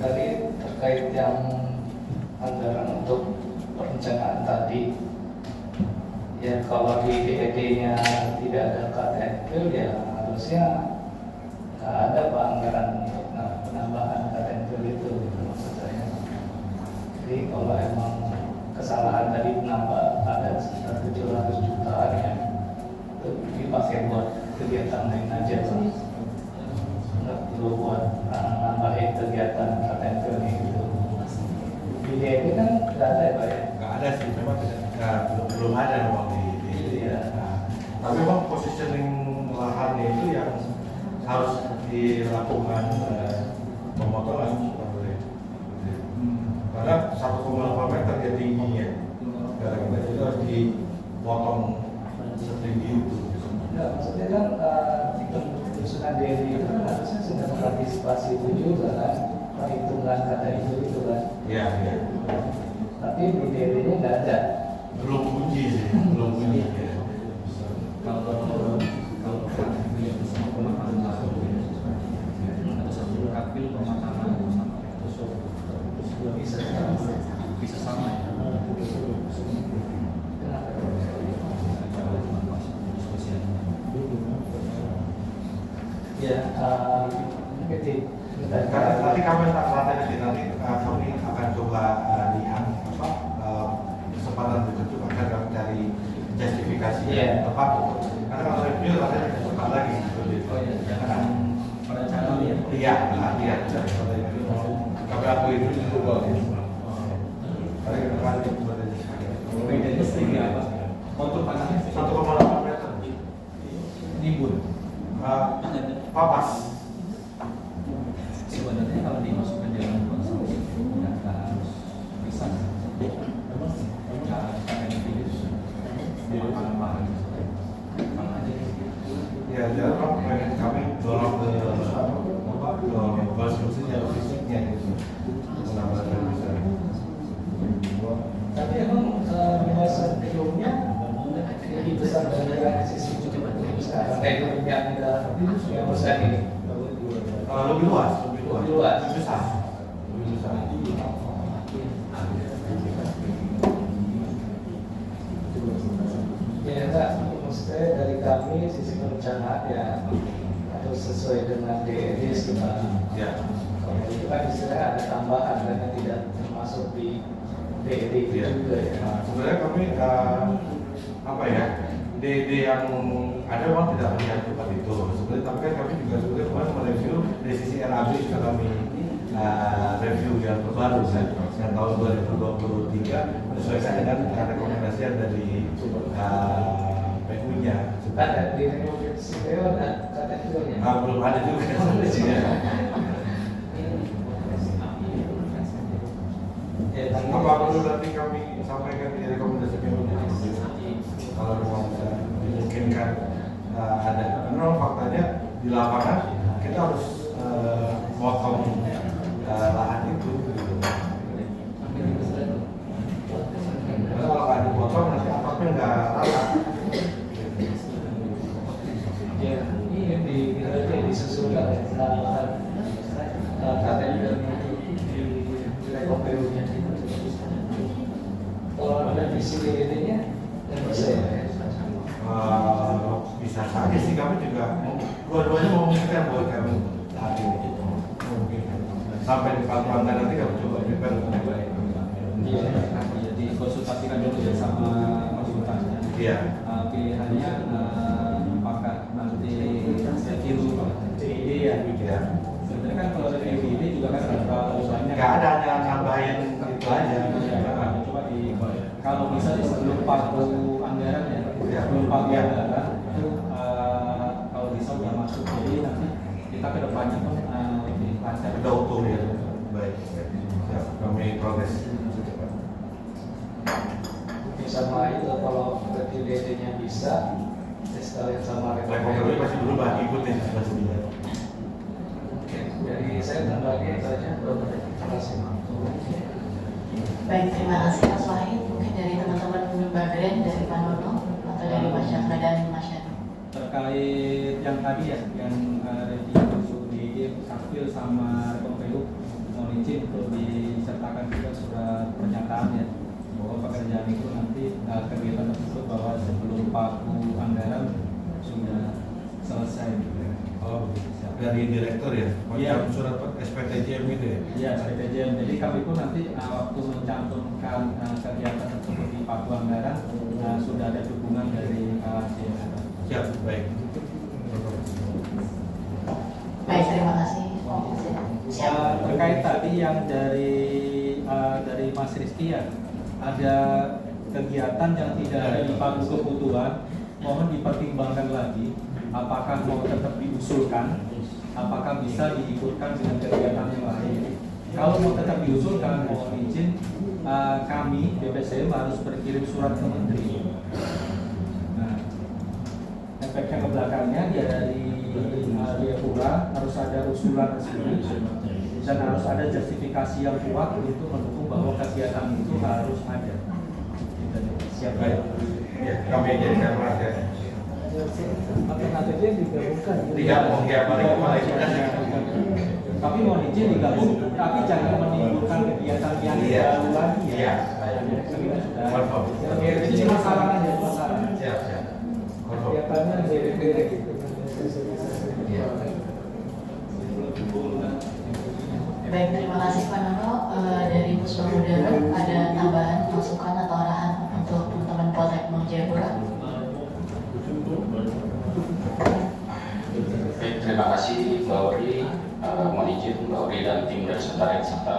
tadi terkait yang anggaran untuk perencanaan tadi, ya kalau di DED-nya tidak ada KTNPIL ya harusnya nggak ada Pak anggaran untuk penambahan KTNPIL itu, gitu maksud saya. Jadi kalau emang kesalahan tadi menambah ada sekitar 700 jutaan ya, itu dipakai buat kegiatan lain aja Pak. Nggak perlu buat nambahin kegiatan KTNPIL gitu. Di DED kan nggak ada ya Pak ya? Nggak ada sih, memang belum ada memang di Iya. tapi memang positioning lahannya itu yang harus dilakukan pemotongan karena 1,8 meter dia tingginya, gara-gara itu harus dipotong setinggi itu. Enggak, maksudnya kan penyusunan DED itu kan harusnya sudah mengantisipasi itu juga kan, perhitungan kata itu kan. Iya, iya. Tapi di DED-nya nggak ada. Belum uji sih, belum uji. Kalau sama pemahaman ada satu kapil pemahaman bisa sama ya. Ya, Nanti kami nanti kami akan coba lihat kesempatan berikutnya akan kami cari justifikasi yang tepat karena kalau review katanya cepat lagi Jangan perencanaan ya. iya kami aku itu juga Bedanya sehingga apa? Kontur tanahnya 1,8 meter nimbun. papas Sebenarnya kalau dimasukkan dalam konstruksi nggak harus bisa. ya jangan kami dorong ke konstruksinya fisiknya gitu menambahkan bisa. tapi emang pembahasan gedungnya lebih besar dari yang sisi sekarang yang besar ini. Lebih luas, lebih besar. Ya enggak, maksudnya dari kami sisi perencanaan ya harus sesuai dengan DED sekitar. Ya. Kalau itu kan istilahnya ada tambahan karena tidak termasuk di DED itu juga ya. Nah, sebenarnya kami apa ya, DD yang ada memang tidak melihat tempat itu. Sebenarnya tapi kan kami juga sebenarnya kemarin mereview dari sisi RAB juga kami review yang terbaru kan, yang tahun 2023 menyesuaikan dengan rekomendasi yang dari PU-nya. Ada di rekomendasi ada KTNPIL-nya. Belum ada juga. Apa perlu nanti kami sampaikan di rekomendasi PU-nya? Kalau memang bisa dimungkinkan ada. Karena faktanya di lapangan kita harus potong lahan itu. Karena kalau nggak dipotong nanti atapnya nggak rata. Ya, ini disusulkan penambahan KTNPIL di rekomendasinya. Kalau ada visi DED-nya, yang bisa ya. Bisa saja sih, kami juga dua-duanya memungkinkan buat kami saat ini. Sampai di Pampanga nanti kami coba prepare untuk yang lain. Iya, dikonsultasikan dulu ya sama konsultannya. Iya. Pilihannya apakah nanti review DID ya? Iya. Sebenarnya kan kalau review DID juga kan ada berapa usulnya. Nggak ada, hanya nambahin itu aja. Coba kalau misalnya sebelum paku anggaran ya, sebelum paku anggaran itu kalau bisa udah masuk, jadi nanti kita ke depannya pun lebih lancar. Udah utuh ya. Baik. Ya, kami progres. Sama itu kalau DED-nya bisa, sekalian sama Rekomendasi masih berubah, ikutin pastinya. Oke, dari saya berbagi itu aja. Terima kasih. Baik, terima kasih Mas Wahid. Mungkin dari teman-teman Badan, dari Pak Nono atau dari Mas Syafra dan Mas Syadu. Terkait yang tadi ya, yang review DID, Sakfil sama Rekom PU, mohon izin untuk disertakan juga surat pernyataan ya bahwa pekerjaan itu nanti kegiatan tersebut bahwa sebelum paku anggaran sudah selesai. Oh, dari direktur ya? Iya. Surat SPTJM itu ya? Iya, SPTJM. Jadi kami pun nanti waktu mencantumkan kegiatan tersebut di paku anggaran sudah ada dukungan dari KCS. Siap, baik. Baik, terima kasih. Siap. Terkait tadi yang dari Mas Rizky ya, ada kegiatan yang tidak ada di paku kebutuhan, mohon dipertimbangkan lagi apakah mau tetap diusulkan, apakah bisa diikutkan dengan kegiatan yang lain. Kalau mau tetap diusulkan, mohon izin kami BPSDM harus berkirim surat ke Menteri. Nah, efeknya ke belakangnya dia dari Jayapura harus ada usulan resmi dan harus ada justifikasi yang kuat untuk mendukung bahwa kegiatan itu harus ada. Siap. Baik. Ya, kami jadikan perhatian. Alternatifnya digabungkan. Digabung, ya, balik. Tapi mohon izin digabung, tapi jangan menimbulkan kegiatan yang baru lagi ya. Iya, baik. Jadi cuma saran aja, cuma saran. Siap. Kegiatannya beda-beda gitu. Iya. Baik, terima kasih Pak Nono. Dari Puspa Udara ada tambahan masukan atau arahan untuk teman-teman Poltekno Jayapura? Baik, terima kasih Mbak Ori. Mohon izin Mbak Ori dan tim dari Sekretariat serta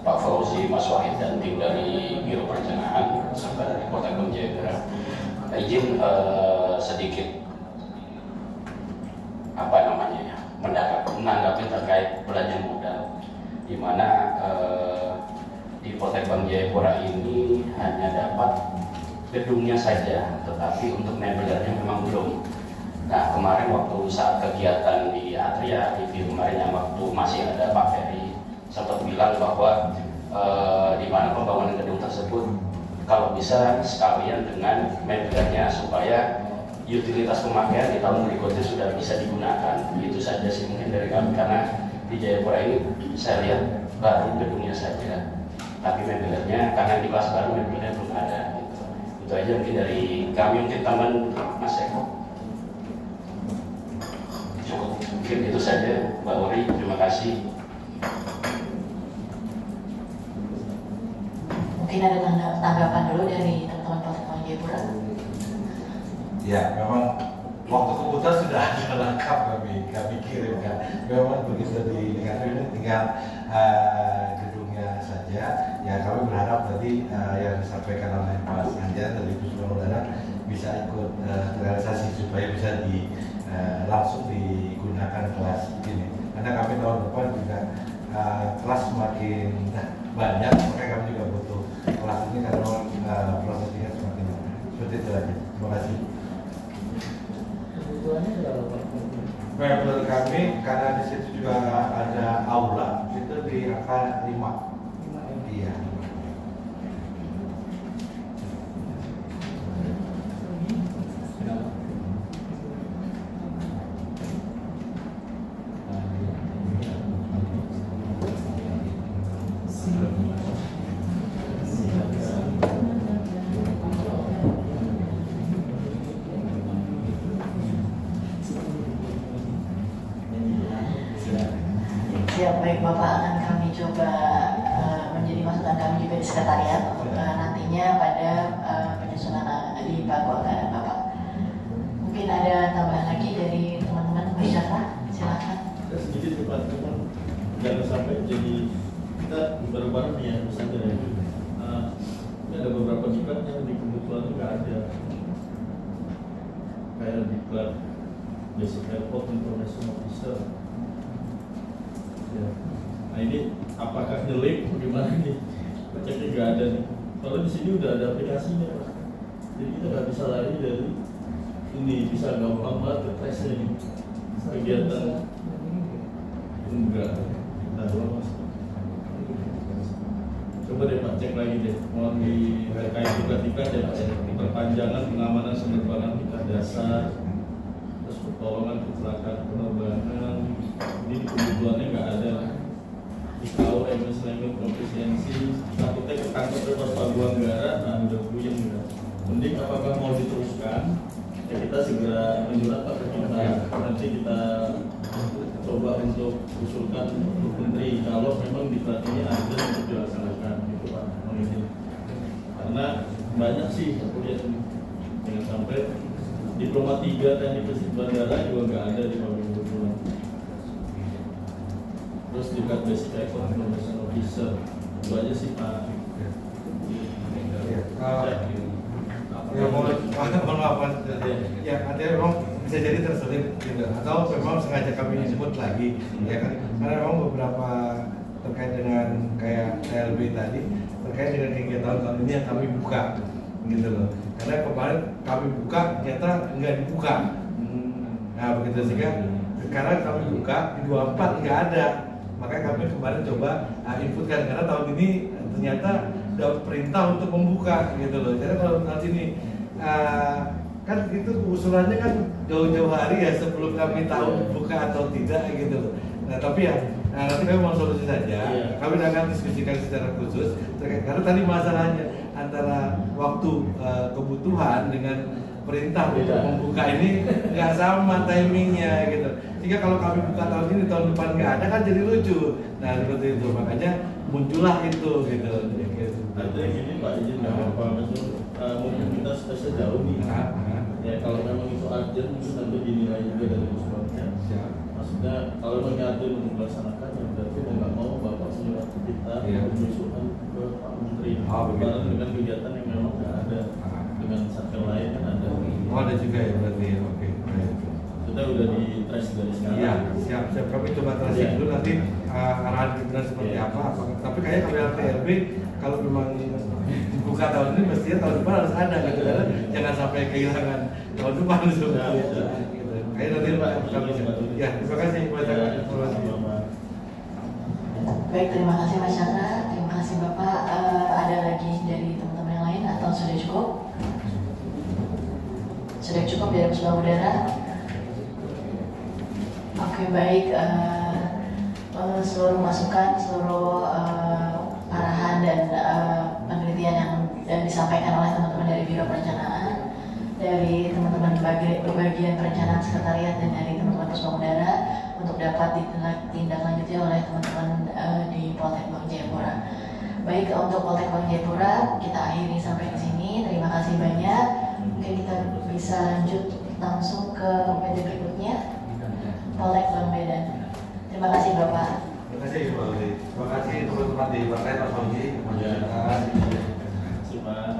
Pak Fauzi, Mas Wahid dan tim dari Biro Perencanaan serta dari Poltekno Jayapura. Izin sedikit menanggapi terkait belanja modal, di mana di Poltekno Jayapura ini hanya dapat gedungnya saja, tetapi untuk mebelnya memang belum. Nah, kemarin waktu saat kegiatan di Atria review kemarin yang waktu masih ada Pak Ferry sempat bilang bahwa di mana pembangunan gedung tersebut kalau bisa sekalian dengan mebelnya supaya utilitas pemakaian di tahun berikutnya sudah bisa digunakan. Itu saja sih mungkin dari kami, karena di Jayapura ini saya lihat baru gedungnya saja, tapi mebelnya karena di kelas baru mebelnya belum ada. Itu aja mungkin dari kami, mungkin teman Mas Eko. Cukup, mungkin itu saja Mbak Ori, terima kasih. Mungkin ada tanggapan dulu dari teman-teman Poltekno Jayapura. Ya, memang waktu keputusan sudah ada lengkap kami kirimkan. Memang begitu dilihat ini tinggal gedungnya saja. Ya, kami berharap tadi yang disampaikan oleh Mas Anjar dari Puspa Udara bisa ikut realisasi supaya bisa langsung digunakan kelas ini. Karena kami tahun depan juga kelas semakin banyak, makanya kami juga butuh kelas ini karena prosesnya semakin banyak. Seperti itu aja. Terima kasih. Kebutuhannya berapa? Mebel kami karena di situ juga ada aula, itu di angka 5. Iya. Siap, baik Bapak, akan kami coba menjadi masukan kami juga di sekretariat untuk nantinya pada penyusunan di paku anggaran Bapak. Mungkin ada tambahan lagi dari teman-teman masyarakat, silakan. Sedikit Pak, teman jangan sampai jadi kita bareng-bareng ya misalnya ya. Ini ada beberapa diklat yang di kebutuhan nggak ada, kayak diklat Basic Airport Information Officer. Ya. Nah ini apakah jelek bagaimana nih? Ceknya nggak ada nih. Kalau di sini udah ada aplikasinya, Pak. Jadi kita nggak bisa lari dari ini, bisa gampang banget ke tesnya nih. Kegiatan enggak, kita doang Mas. Coba deh Pak cek lagi deh, mohon di terkait tiga-tiga deh Pak, di perpanjangan pengamanan penerbangan kita dasar, terus pertolongan kecelakaan penerbangan, ini kebutuhannya nggak ada di KUA misalnya konfisiensi satu teh ketangkep pas Pagu Anggara, nah udah puyeng gitu. Mending apakah mau diteruskan? Ya kita segera menjurat Pak Kementerian. Nanti kita coba untuk usulkan untuk Menteri kalau memang diklat ini ada untuk dilaksanakan gitu Pak. Karena banyak sih aku lihat jangan sampai Diploma 3 teknik mesin bandara juga nggak ada di Pagu Anggara. Terus juga basic information officer itu aja sih Pak. Ya mohon maaf Mas. Ya artinya memang bisa jadi terselip gitu. Atau memang sengaja kami sebut lagi ya kan, karena memang beberapa terkait dengan kayak TLB tadi terkait dengan kegiatan tahun ini yang kami buka gitu loh. Karena kemarin kami buka ternyata nggak dibuka. Nah begitu sehingga sekarang kami buka di 24 nggak ada. Makanya kami kemarin coba inputkan karena tahun ini ternyata udah perintah untuk membuka gitu loh. Jadi kalau nanti ini kan itu usulannya kan jauh-jauh hari ya sebelum kami tahu buka atau tidak gitu loh. Nah tapi ya nanti kami mau solusi saja. Kami akan diskusikan secara khusus terkait karena tadi masalahnya antara waktu kebutuhan dengan perintah untuk membuka ini nggak sama timingnya gitu. Sehingga kalau kami buka tahun ini tahun depan nggak ada kan jadi lucu. Nah seperti itu makanya muncullah itu gitu. Artinya gini Pak, izin nggak apa-apa mungkin kita sejauh nih. Ya kalau memang itu urgent mungkin nanti dinilai juga dari usulannya. Maksudnya kalau memang urgent untuk melaksanakan ya berarti mau nggak mau Bapak menyurat kita mengusulkan ke Pak Menteri. Bareng dengan kegiatan yang memang nggak ada dengan satker lain kan ada. Oh ada juga ya berarti ya. Oke. Kita udah di trace dari sekarang. Iya siap. Kami coba tracing dulu nanti arahan kita seperti apa. Tapi kayaknya kami TLB kalau memang buka tahun ini mestinya tahun depan harus ada gitu. Jangan sampai kehilangan tahun depan gitu. Kayak nanti Pak kami ya terima kasih kepada informasi. Baik, terima kasih Mas Chandra, terima kasih Bapak. Ada lagi dari teman-teman yang lain atau sudah cukup? Sudah cukup dari Mas Udara? Oke, baik. Seluruh masukan, seluruh arahan dan penelitian yang disampaikan oleh teman-teman dari Biro Perencanaan, dari teman-teman bagian perencanaan sekretariat dan dari teman-teman Puspa Udara untuk dapat ditindaklanjuti oleh teman-teman di Poltek Bank Jayapura. Baik, untuk Poltek Bank Jayapura kita akhiri sampai di sini. Terima kasih banyak. Mungkin kita bisa lanjut langsung ke meja berikutnya, Poltek Bank Medan. Terima kasih Bapak. Terima kasih Pak Udi. Terima kasih teman-teman di partai Pak Fauzi. Terima kasih Pak.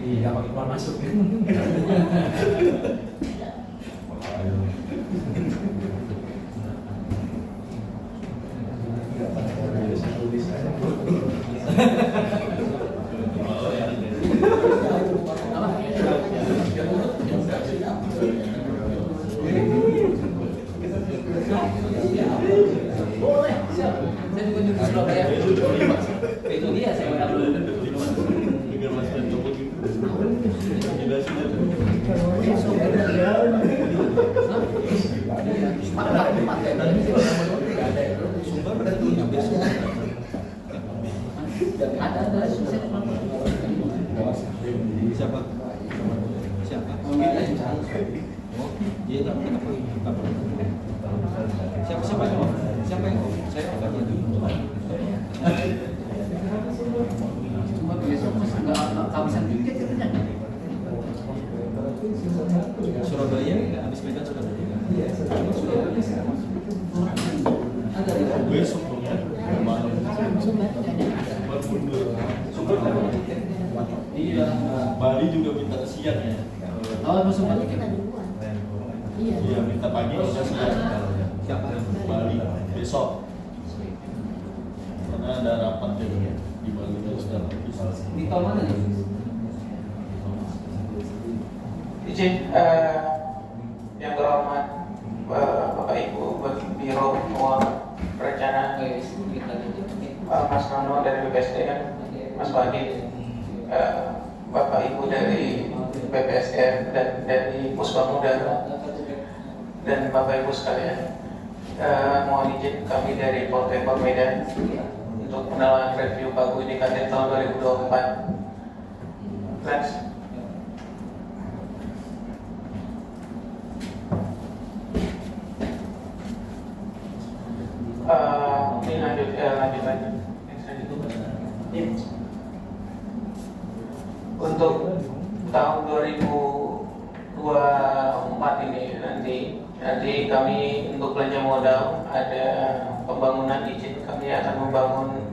Iya, pakai keluar masuk. Boleh, siap. Saya juga di Surabaya. Itu dia saya udah Siapa? Siapa yang saya cuma besok nggak kehabisan tiket katanya. Surabaya habis Medan Surabaya. Iya, ada di Besok dong ya. Iya, Bali juga minta siang ya. Oh, masuk tiket. Iya, minta pagi minta siang. Siapa? Bali besok. Karena ada rapat ya di Bali terus dan Di tahun mana nih? Izin yang terhormat Bapak Ibu Biro Keuangan Perencanaan Mas Nono dari BPSDM, Mas Wahid, Bapak Ibu dari BPSDM dan dari Puspa Muda, dan Bapak Ibu sekalian, mohon izin kami dari Polteknik Medan untuk menawarkan review Pagu Indikatif tahun 2024. Next. Ini lanjut aja. Untuk tahun 2024 ini nanti kami untuk belanja modal ada pembangunan izin, kami akan membangun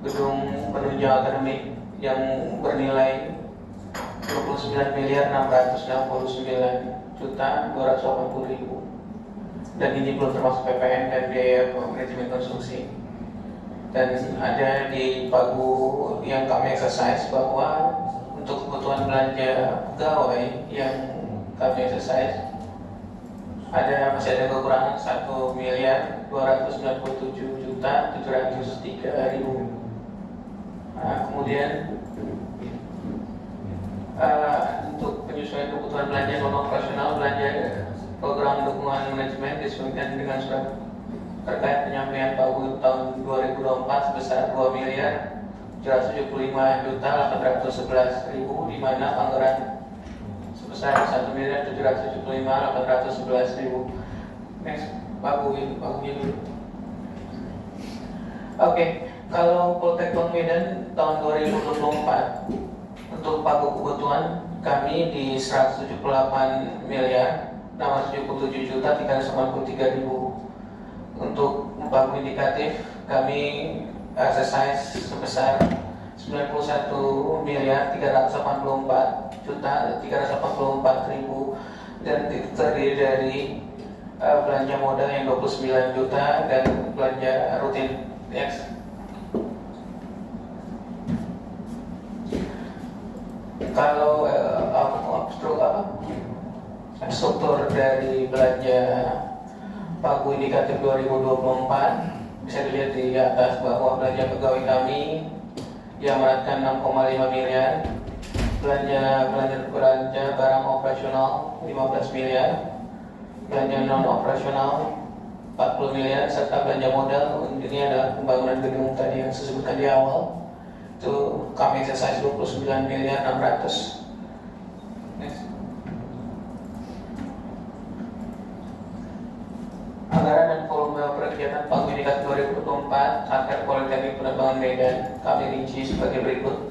gedung penunjang akademik yang bernilai 29.669.280.000, dan ini belum termasuk PPN dan biaya manajemen konstruksi. Dan ada di Pagu yang kami exercise bahwa untuk kebutuhan belanja pegawai yang kami exercise masih ada kekurangan 1.297.703.000. Kemudian untuk penyesuaian kebutuhan belanja non operasional, belanja program dukungan manajemen disesuaikan dengan surat terkait penyampaian Pagu tahun 2024 sebesar 2.775.811.000, di mana anggaran sebesar 1.775.811.000. Next, Pagunya dulu. Oke, kalau Polteknik Medan tahun 2024 untuk Pagu kebutuhan kami di 178.677.383.000. Untuk Pagu indikatif kami exercise sebesar 91.384.384.000, dan terdiri dari belanja modal yang 29 juta dan belanja rutin. Next. Kalau struktur dari belanja Pagu indikatif 2024 bisa dilihat di atas bahwa belanja pegawai kami yang meratkan 6,5 miliar, belanja barang operasional 15 miliar, belanja non operasional 40 miliar, serta belanja modal. Ini adalah pembangunan gedung tadi yang saya sebutkan di awal, itu kami exercise 29.600.000. Next. Anggaran dan volume perkegiatan Pagu indikatif 2024 Satker Politeknik Penerbangan Medan kami rinci sebagai berikut.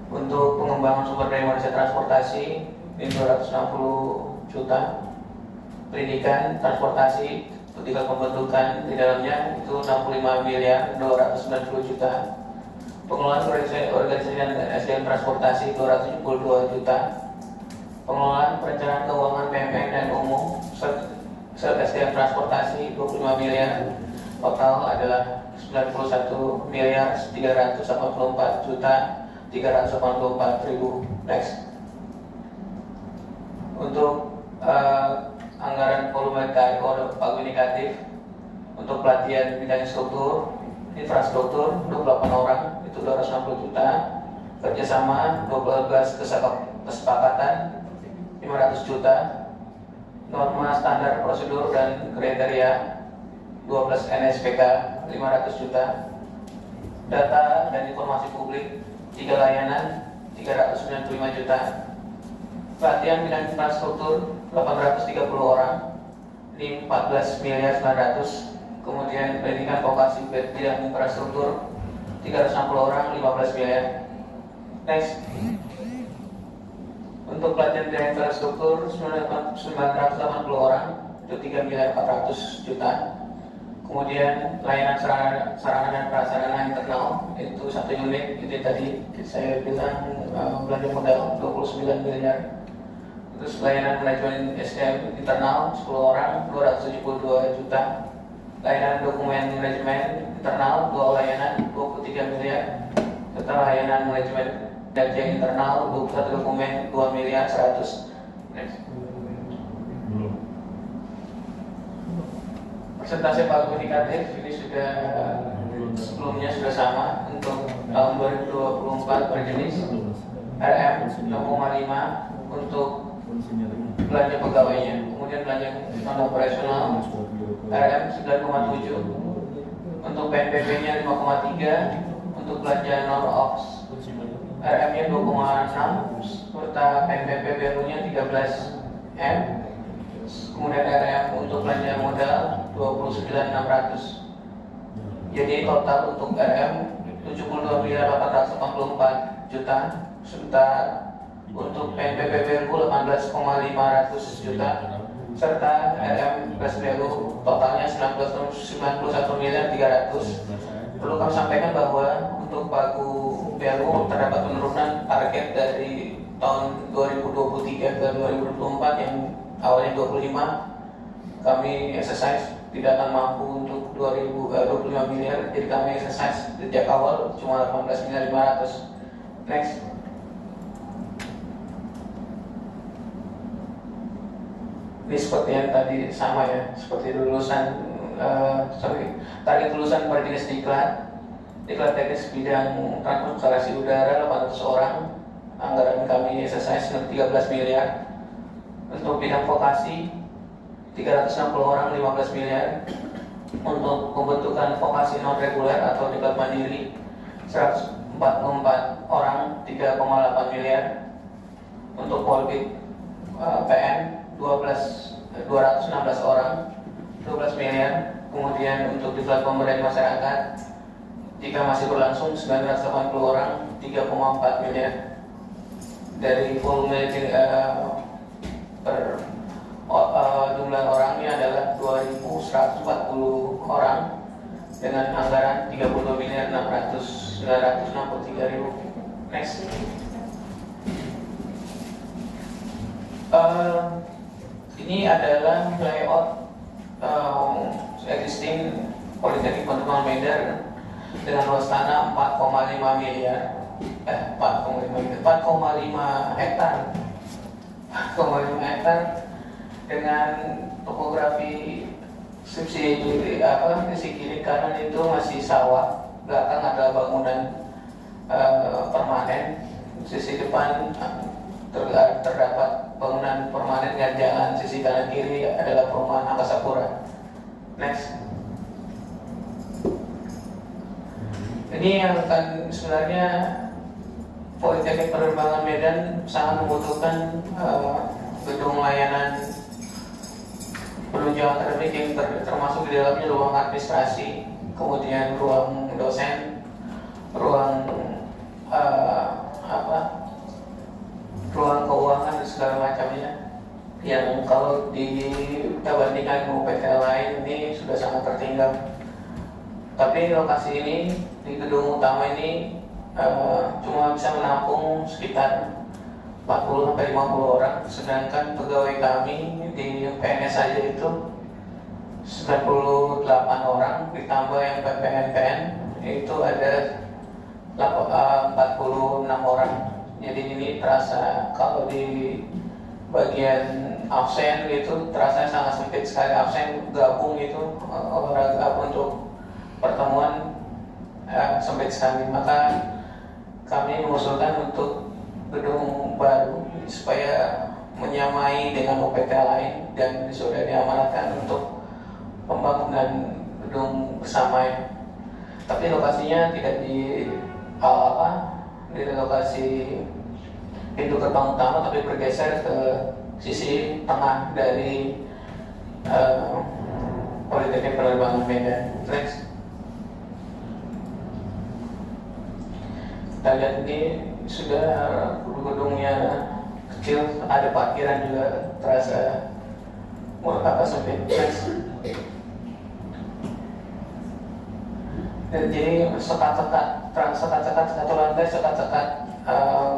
Untuk pengembangan sumber daya manusia transportasi ini 260 juta, pendidikan transportasi tingkat pembentukan di dalamnya itu 65.290 juta, pengelolaan organisasi dan SDM transportasi 272 juta, pengelolaan perencanaan keuangan PMN dan umum SDM transportasi 25 miliar, total adalah 91.384.384.000. Next. Untuk anggaran volume Pagu indikatif untuk pelatihan bidang infrastruktur 28 orang itu 260 juta, kerjasama 12 kesepakatan 500 juta, norma standar prosedur dan kriteria 12 NSPK 500 juta, data dan informasi publik 3 layanan 395 juta, pelatihan bidang infrastruktur 830 orang ini 14.900.000, kemudian pendidikan vokasi bidang infrastruktur 360 orang 15 miliar. Next. Untuk pelatihan bidang infrastruktur 980 orang itu 3.400.000 juta. Kemudian layanan sarana dan prasarana internal itu 1 unit, itu tadi saya bilang belanja modal 29 miliar. Terus layanan manajemen SDM internal 10 orang 272 juta. Layanan dokumen manajemen internal 2 layanan 23 miliar. Serta layanan manajemen data internal 21 dokumen 2 miliar 100. Next. Persentase Pagu indikatif ini sudah sebelumnya sudah bersama untuk tahun 2024 berjenis RM 6,5 untuk belanja pegawainya, kemudian belanja non operasional RM 9,7, untuk PNBP-nya 5,3, untuk belanja non ops RM-nya 2,6, serta PNBP barunya 13M, kemudian RM untuk belanja modal 29.600. Jadi total untuk RM 72.484 juta, serta untuk PNBP baru 18.500 juta, serta RM plus baru totalnya 91.300. Perlu kami sampaikan bahwa untuk pagu baru terdapat penurunan target dari tahun 2023 ke 2024 yang awalnya 25, kami exercise tidak akan mampu untuk 25 miliar, jadi kami exercise sejak awal cuma 18.500. Next. Ini seperti yang tadi sama ya, seperti lulusan target lulusan berjenis diklat teknis bidang transportasi udara 800 orang, anggaran kami exercise 13 miliar. Untuk bidang vokasi 360 orang 15 miliar. Untuk pembentukan vokasi non reguler atau diklat mandiri 144 orang 3,8 miliar. Untuk polbid PN 216 orang 12 miliar. Kemudian untuk diklat pemberdayaan masyarakat jika masih berlangsung 980 orang 3,4 miliar. Dari volume per jumlah orangnya adalah 2.140 orang dengan anggaran 32 miliar 963 ribu. Next. Ini adalah layout existing Politeknik Penerbangan Medan dengan luas tanah 4,5 miliar, 4,5 hektar, 4,5 hektar dengan topografi sisi kiri kanan itu masih sawah, belakang adalah bangunan permanen, sisi depan terdapat bangunan permanen dengan jalan, sisi kanan kiri adalah perumahan Angkasa Pura. Next. Ini yang akan sebenarnya Politeknik Penerbangan Medan sangat membutuhkan gedung layanan penunjang akademik yang termasuk di dalamnya ruang administrasi, kemudian ruang dosen, ruang ruang keuangan dan segala macamnya, yang kalau dibandingkan dengan UPT lain ini sudah sangat tertinggal. Tapi lokasi ini di gedung utama ini cuma bisa menampung sekitar 40-50 orang, sedangkan pegawai kami di PNS saja itu 98 orang, ditambah yang PPNPN itu ada 46 orang. Jadi ini terasa kalau di bagian absen itu terasa sangat sempit sekali. Absen gabung itu olahraga untuk pertemuan sempit sekali. Maka kami mengusulkan untuk gedung baru supaya menyamai dengan UPT lain dan sudah diamanatkan untuk pembangunan gedung bersama. Tapi lokasinya tidak di lokasi pintu gerbang utama, tapi bergeser ke sisi tengah dari Politeknik Penerbangan Medan. Next. Kita lihat ini sudah gedungnya kecil, ada parkiran juga terasa sempit. Next. Dan jadi sekat-sekat satu lantai, sekat-sekat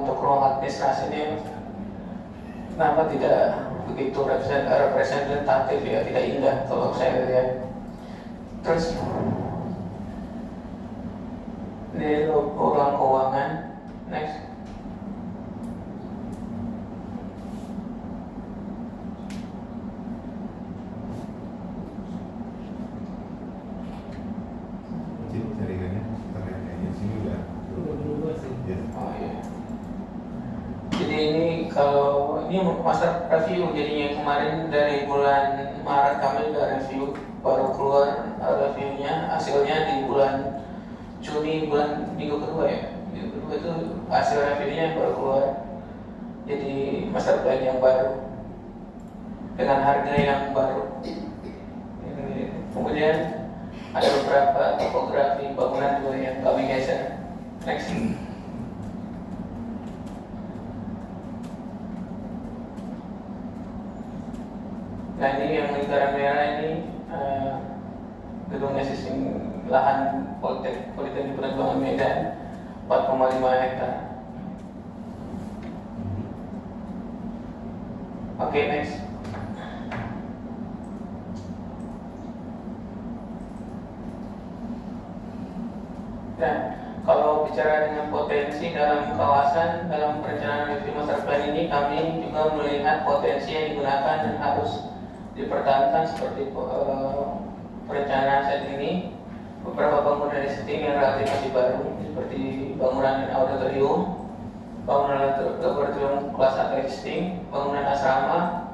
untuk ruang administrasi ini kenapa tidak begitu representatif ya, tidak indah kalau saya lihat. Terus ini ruang keuangan. Next. Jaringannya terlihat ya. Oh iya. Jadi ini kalau ini master review jadinya kemarin dari bulan Maret kami udah review, baru keluar reviewnya hasilnya di bulan Juni minggu kedua ya. Minggu kedua itu hasil reviewnya baru keluar. Jadi master plan yang baru dengan harga yang baru. Kemudian ada beberapa topografi bangunan juga yang kami geser. Next. Nah ini yang lingkaran merah ini gedung existing lahan Politeknik Penerbangan Medan 4,5 hektar. Oke, next. Nah, kalau bicara dengan potensi dalam kawasan, dalam perencanaan review master plan ini kami juga melihat potensi yang digunakan dan harus dipertahankan seperti perencanaan saat ini. Beberapa bangunan existing yang relatif masih baru seperti bangunan auditorium, bangunan laboratorium kelas A existing, bangunan asrama,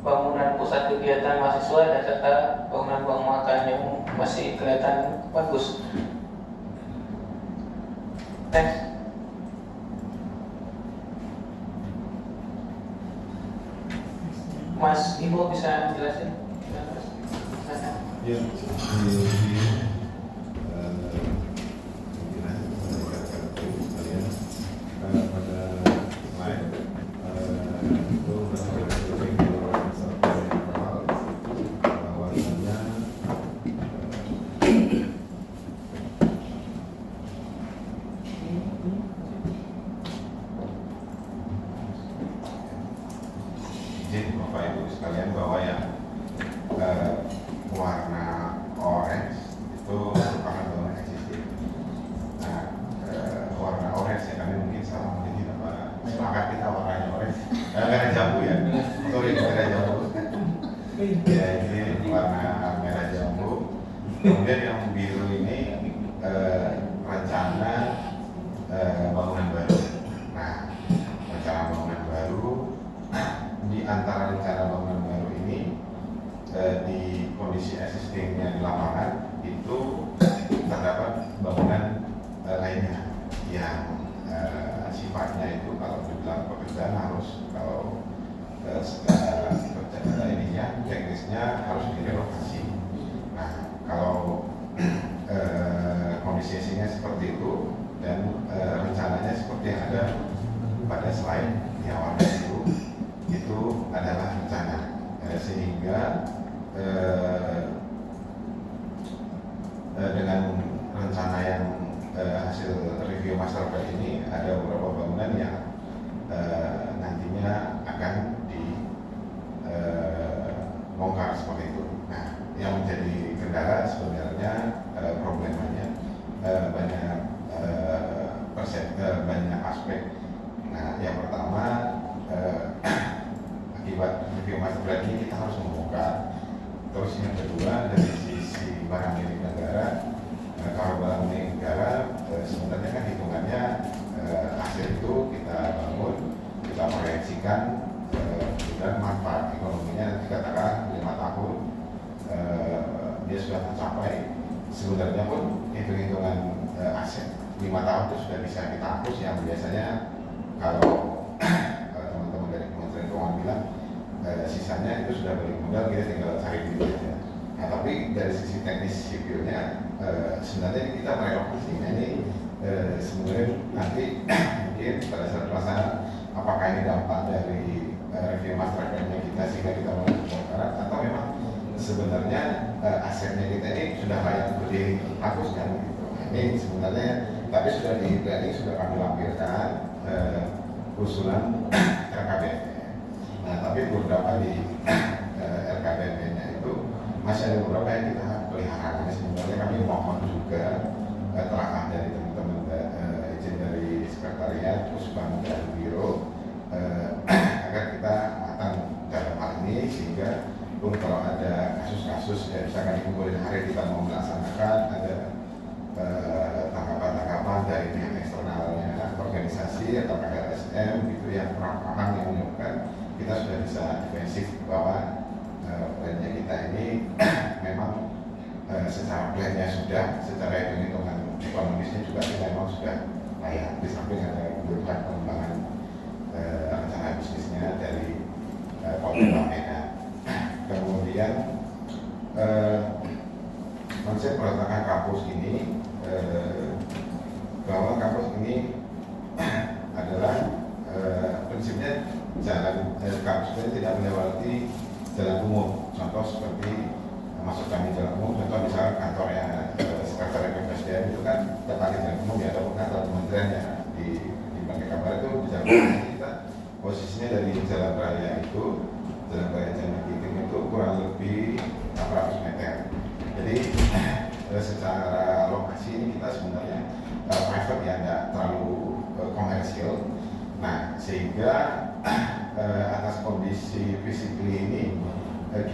bangunan pusat kegiatan mahasiswa, dan serta bangunan bank makan yang masih kelihatan bagus. Next. Mas Ibu bisa jelasin? Ya, Bapak Ibu sekalian bahwa yang warna orange itu merupakan bangunan existing. Nah, warna orange ya kami mungkin salah menjadi apa? Sepakat kita warnanya orange. Merah jambu ya. Sorry, merah jambu. Ya ini warna merah jambu. Kemudian yang biru ini rencana bangunan baru. Nah, rencana bangunan baru. Di antara rencana bangunan baru ini di kondisi existingnya di lapangan itu terdapat bangunan lainnya yang sifatnya itu kalau dibilang pekerjaan harus kalau segala ininya teknisnya harus direnovasi. Nah kalau kondisi existingnya seperti itu dan rencananya seperti yang ada pada slide yang warna biru itu adalah rencana sehingga dengan rencana yang hasil review master plan ini ada beberapa bangunan yang nantinya akan dibongkar seperti itu. Nah, yang menjadi kendala sebenarnya problemanya banyak banyak aspek. Nah, yang pertama akibat review master plan ini kita harus membongkar. Terus yang kedua dari sisi barang milik negara, kalau barang milik negara sebenarnya kan hitungannya hasil itu kita bangun, kita proyeksikan dan manfaat ekonominya nanti katakan 5 tahun dia sudah tercapai. Sebenarnya pun hitung-hitungan aset 5 tahun itu sudah bisa kita hapus yang biasanya kalau teman-teman dari Kementerian Keuangan bilang sisanya itu sudah balik modal, kita tinggal cari duit aja. Nah, tapi dari sisi teknis sipilnya sebenarnya kita merenovasi. Nah, ini sebenarnya nanti mungkin pada saat pelaksanaan apakah ini dampak dari review master plan-nya kita sehingga kita mau membongkar atau memang sebenarnya asetnya kita ini sudah layak untuk dihapuskan gitu. Nah, ini sebenarnya tapi sudah di planning, sudah kami lampirkan usulan RKBP. Nah, tapi beberapa di RKBP-nya itu masih ada beberapa yang kita pelihara. Sebenarnya kami mohon juga telah dari teman-teman izin dari sekretariat, Pusbang dan Biro agar kita matang dalam hal ini sehingga pun kalau ada kasus-kasus ya misalkan dikumpulin hari kita mau melaksanakan ada tanggapan-tanggapan dari pihak eksternalnya, administrasi atau LSM gitu yang kurang paham yang menyebabkan kita sudah bisa defensif bahwa plannya kita ini memang secara plannya sudah, secara hitung-hitungan ekonomisnya juga kita memang sudah layak. Di samping ada kebutuhan pengembangan rencana bisnisnya dari Polda Medan. Kemudian konsep peletakan kampus ini bahwa kampus ini adalah prinsipnya jalan kampus ini tidak melewati jalan umum. Contoh seperti masuk kami jalan umum, contoh misalnya kantornya sekretariat PPSDM itu kan tepatnya jalan umum ya, atau kantor kementerian ya di Bangkai Kabar itu di jalan umum. Kita posisinya dari jalan raya itu, jalan raya Jalan Kiting itu kurang lebih 600 meter. Jadi secara lokasi ini kita sebenarnya private ya, nggak terlalu komersial. Nah, sehingga atas kondisi fisikly ini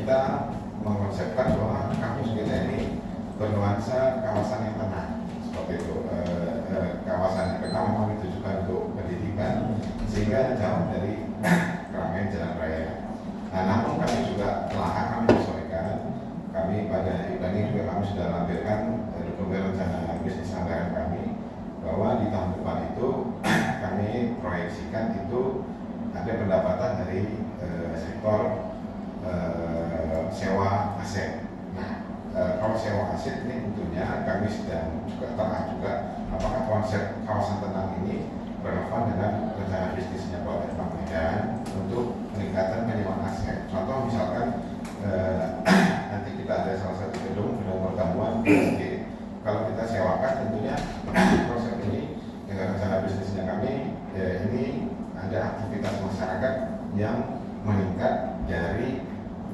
kita mengkonsepkan bahwa kampus kita ini bernuansa kawasan yang tenang seperti itu. Kawasan yang tenang memang ditujukan untuk pendidikan sehingga jauh dari keramaian jalan raya. Nah, namun kami juga telah kami menyesuaikan. Kami pada event ini juga kami sudah lampirkan dokumen rencana bisnis anggaran kami bahwa di tahun depan itu kami proyeksikan itu ada pendapatan dari sektor sewa aset. Nah, kalau sewa aset ini tentunya kami sedang juga tengah juga apakah konsep kawasan tenang ini relevan dengan rencana bisnisnya Polda Medan untuk peningkatan penyewaan aset. Contoh misalkan nanti kita ada salah satu gedung pertemuan BSD. Kalau kita sewakan tentunya konsep ini dengan rencana bisnisnya kami ini ada aktivitas masyarakat yang meningkat dari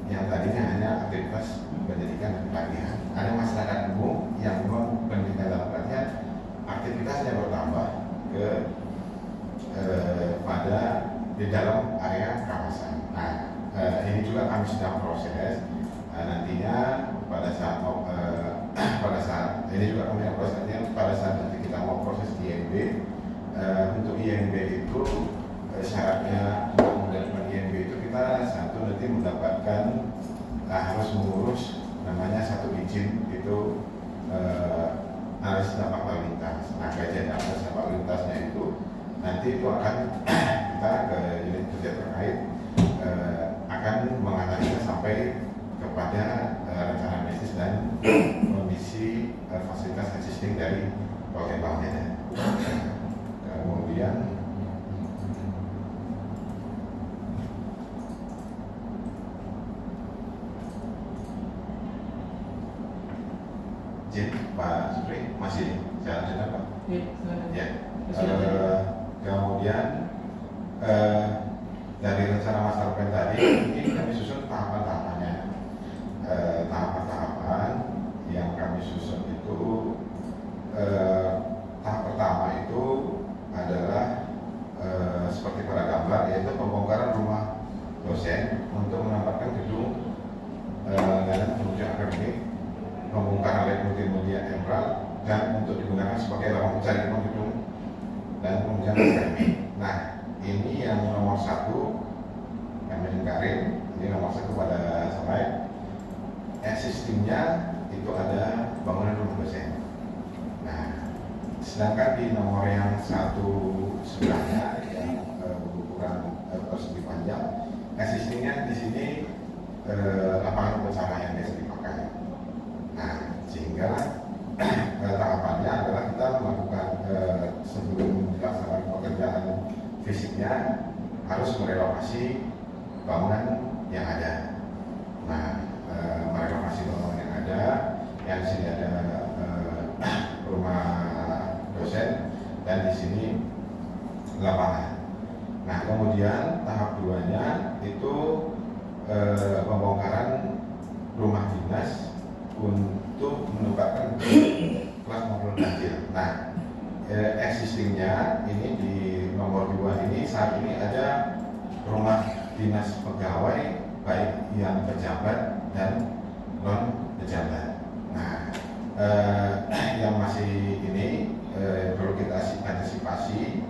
yang tadinya hanya aktivitas pendidikan dan pelatihan. Ada masyarakat umum yang memang pendidikan dan pelatihan aktivitasnya bertambah ke pada di dalam area kawasan. Nah, ini juga kami sedang proses. Nantinya pada saat ini juga kami proses pada saat nanti kita mau proses INB. Untuk INB itu syaratnya untuk mendapatkan INB itu kita satu nanti mendapatkan harus mengurus namanya satu izin itu analisis dampak lalu lintas. Nah, kajian analisis dampak lalu lintasnya itu nanti itu akan kita ke unit kerja terkait akan menganalisa sampai kepada rencana bisnis dan kondisi fasilitas existing dari Polda Medan. Kemudian Pak Supri masih jalan Pak? Iya, Ya. Kemudian dari rencana master plan tadi ini kami susun tahapan-tahapannya. Tahapan-tahapan yang kami susun itu tahap pertama itu adalah seperti pada gambar, yaitu pembongkaran rumah dosen untuk menambahkan gedung dan penunjang akademik, pembongkaran lab multimedia Emerald dan untuk digunakan sebagai ruang mencari gedung dan penunjang akademik. Nah, ini yang nomor satu kami lingkarin, ini nomor satu pada slide. Existingnya itu ada bangunan rumah dosen. Nah, sedangkan di nomor yang satu sebelahnya yang berukuran persegi panjang, existingnya di sini lapangan upacara yang biasa dipakai. Nah, sehingga tahapannya adalah kita melakukan sebelum dilaksanakan pekerjaan fisiknya harus merelokasi bangunan yang ada. Nah, merelokasi bangunan yang ada, yang di sini ada rumah dosen dan di sini lapangan. Nah, kemudian tahap 2-nya itu pembongkaran rumah dinas untuk menempatkan kelas maupun ganjil. Nah, existingnya ini di nomor 2 ini saat ini ada rumah dinas pegawai baik yang pejabat dan non pejabat. Nah, yang masih ini perlu kita antisipasi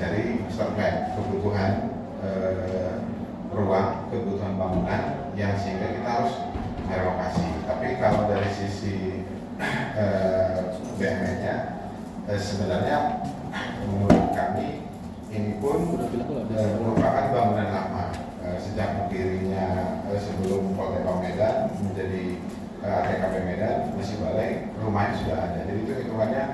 dari master plan kebutuhan ruang, kebutuhan bangunan yang sehingga kita harus merelokasi. Tapi kalau dari sisi BMN-nya sebenarnya menurut kami ini pun merupakan bangunan lama sejak berdirinya sebelum Poltekong Medan menjadi TKP Medan masih balai, rumahnya sudah ada. Jadi itu hitungannya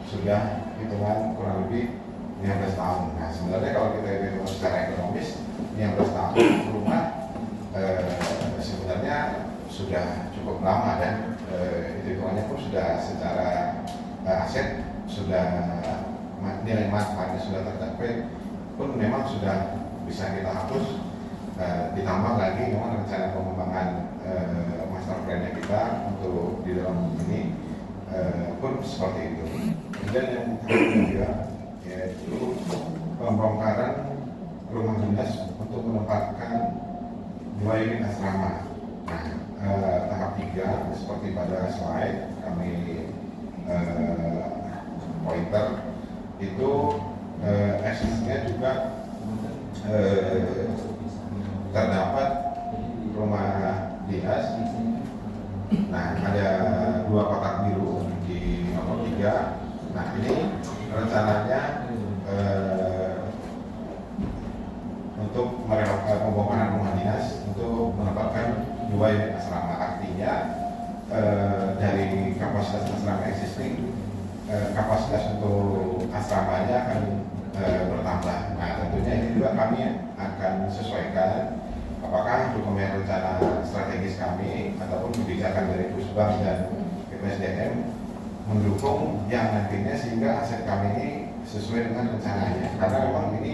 sudah hitungan kurang lebih 15 tahun. Nah sebenarnya kalau kita hitung secara ekonomis 15 tahun rumah sebenarnya sudah cukup lama dan hitungannya pun sudah secara aset sudah nilai manfaatnya sudah tercapai pun memang sudah bisa kita hapus, ditambah lagi memang rencana pengembangan master plan-nya kita untuk di dalam ini pun seperti itu. Kemudian yang ketiga yaitu pembongkaran rumah dinas untuk menempatkan 2 unit asrama. Nah, tahap 3 seperti pada slide kami pointer itu eksisnya juga terdapat rumah dinas. Nah, ada 2 kotak biru di nomor 3. Nah, ini rencananya untuk pembongkaran rumah dinas untuk menempatkan 2 unit asrama. Artinya dari kapasitas asrama existing, kapasitas untuk asramanya akan bertambah. Nah tentunya ini juga kami akan sesuaikan apakah dokumen rencana strategis kami ataupun kebijakan dari Pusbang dan BPSDM mendukung yang nantinya sehingga aset kami ini sesuai dengan rencananya. Karena memang ini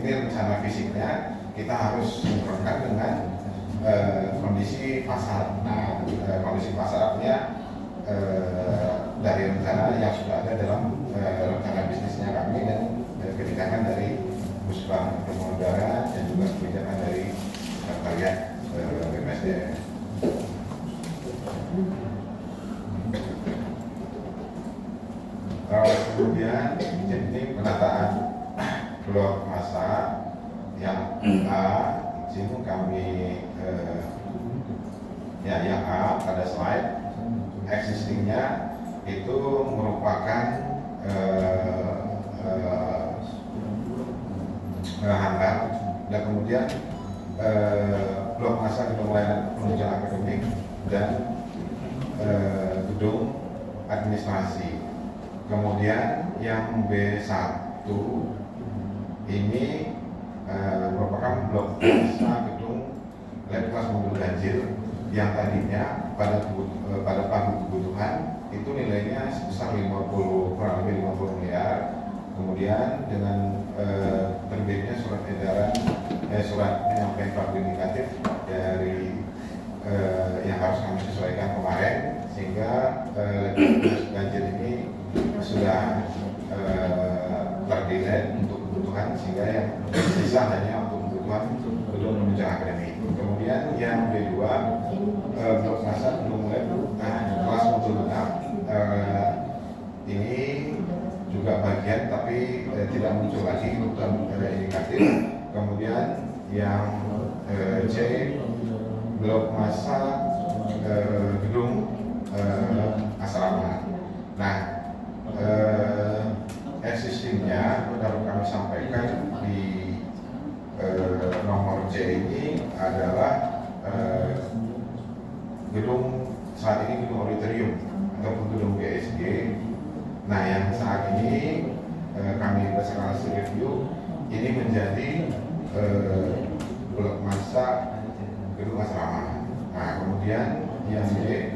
rencana fisiknya kita harus sinkronkan dengan kondisi pasar. Nah, kondisi pasar artinya dari rencana yang sudah ada dalam rencana bisnisnya kami dan kebijakan dari Pusbang Udara dan juga kebijakan dari Sekretariat BPSDM. Kemudian ini penataan blok masa yang A, izin kami yang A pada slide existingnya itu merupakan hangar dan kemudian blok masa gedung layanan penunjang akademik dan gedung administrasi. Kemudian yang B1 ini merupakan blok masa gedung lab kelas mobil ganjil yang tadinya pada pagu kebutuhan itu nilainya sebesar kurang lebih 50 miliar. Kemudian dengan terbitnya surat edaran surat penyampaian pagu indikatif dari yang harus kami sesuaikan kemarin sehingga lab kelas ganjil ini sudah terdilai untuk kebutuhan sehingga yang sisa hanya untuk kebutuhan gedung penunjang akademik. Kemudian yang B2 blok masa gedung lab kelas mutu genap ini juga bagian tapi tidak muncul lagi kebutuhan indikatif. Kemudian yang C blok masa gedung asrama. Nah, existingnya dapat kami sampaikan di nomor C ini adalah gedung saat ini gedung auditorium ataupun gedung GSG. Nah yang saat ini kami berdasarkan hasil review ini menjadi blok masa gedung asrama. Nah kemudian yang D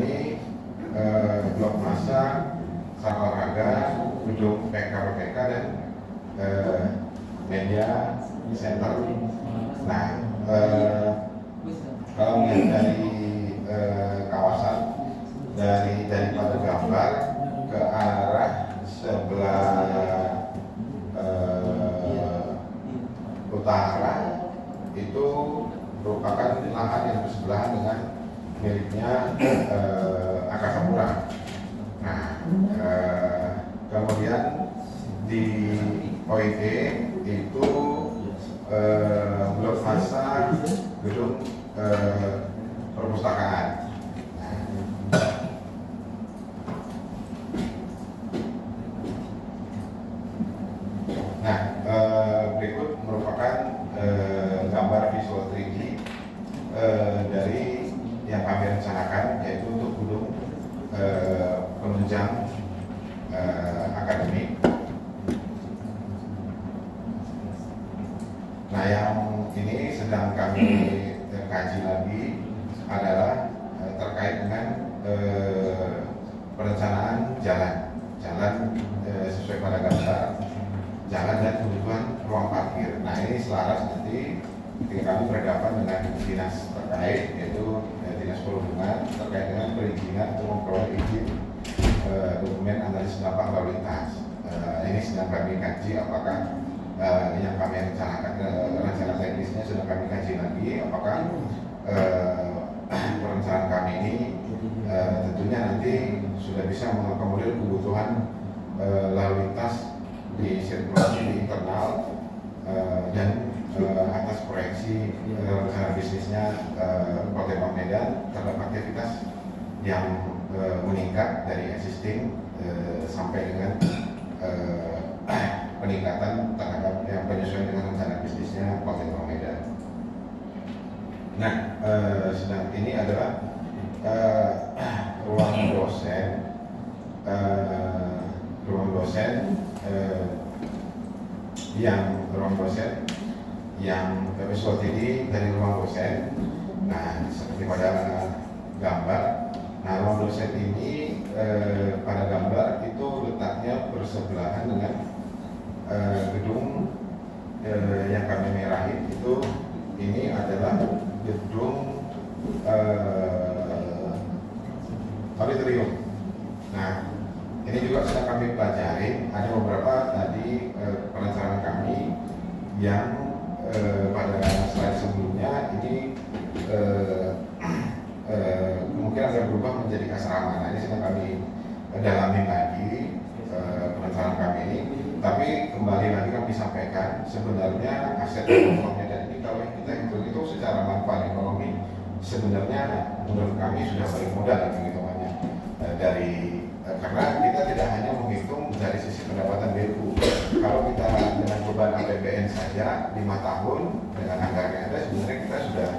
ini blok masa sarana olahraga, gedung PK dan media center. Nah kalau melihat dari kawasan daripada gambar ke arah sebelah utara itu merupakan lahan yang bersebelahan dengan miliknya Angkasa Pura. Nah, kemudian di poin E itu blok fasa gedung perpustakaan. Nah, berikut merupakan gambar visual 3D dari yang kami rencanakan, yaitu untuk gedung penunjang akademik. Nah, yang ini sedang kami kaji lagi adalah terkait dengan perencanaan jalan sesuai pada gambar jalan dan kebutuhan ruang parkir. Nah, ini selaras nanti ketika kami berhadapan dengan dinas terkait, yaitu dinas perhubungan terkait dengan perizinan untuk memperoleh izin dokumen analisis dampak lalu lintas. Ini sedang kami kaji apakah yang kami rencanakan, rencana teknisnya sedang kami kaji lagi apakah perencanaan kami ini tentunya nanti sudah bisa mengakomodir kebutuhan lalu lintas di sirkulasi di internal dan atas proyeksi rencana bisnisnya Kota Medan terhadap aktivitas yang meningkat dari existing sampai dengan peningkatan terhadap yang penyesuaian dengan rencana bisnisnya Kota Medan. Nah, sedang ini adalah ruang dosen yang visual 3D dari ruang dosen. Nah, seperti pada gambar. Nah, ruang dosen ini pada gambar itu letaknya bersebelahan dengan gedung yang kami merahin itu. Ini adalah gedung auditorium. Nah, ini juga sedang kami pelajari. Ada beberapa tadi perencanaan kami yang pada slide sebelumnya ini kemungkinan akan berubah menjadi asrama. Nah, ini sedang kami dalami lagi perencanaan kami ini. Tapi kembali lagi kami sampaikan sebenarnya aset ekonominya dan ini kalau kita hitung itu secara manfaat ekonomi sebenarnya menurut kami sudah balik modal hitungannya dari karena kita tidak hanya menghitung dari sisi pendapatan BU. Kalau kita dengan beban APBN saja 5 tahun dengan anggaran yang ada sebenarnya kita sudah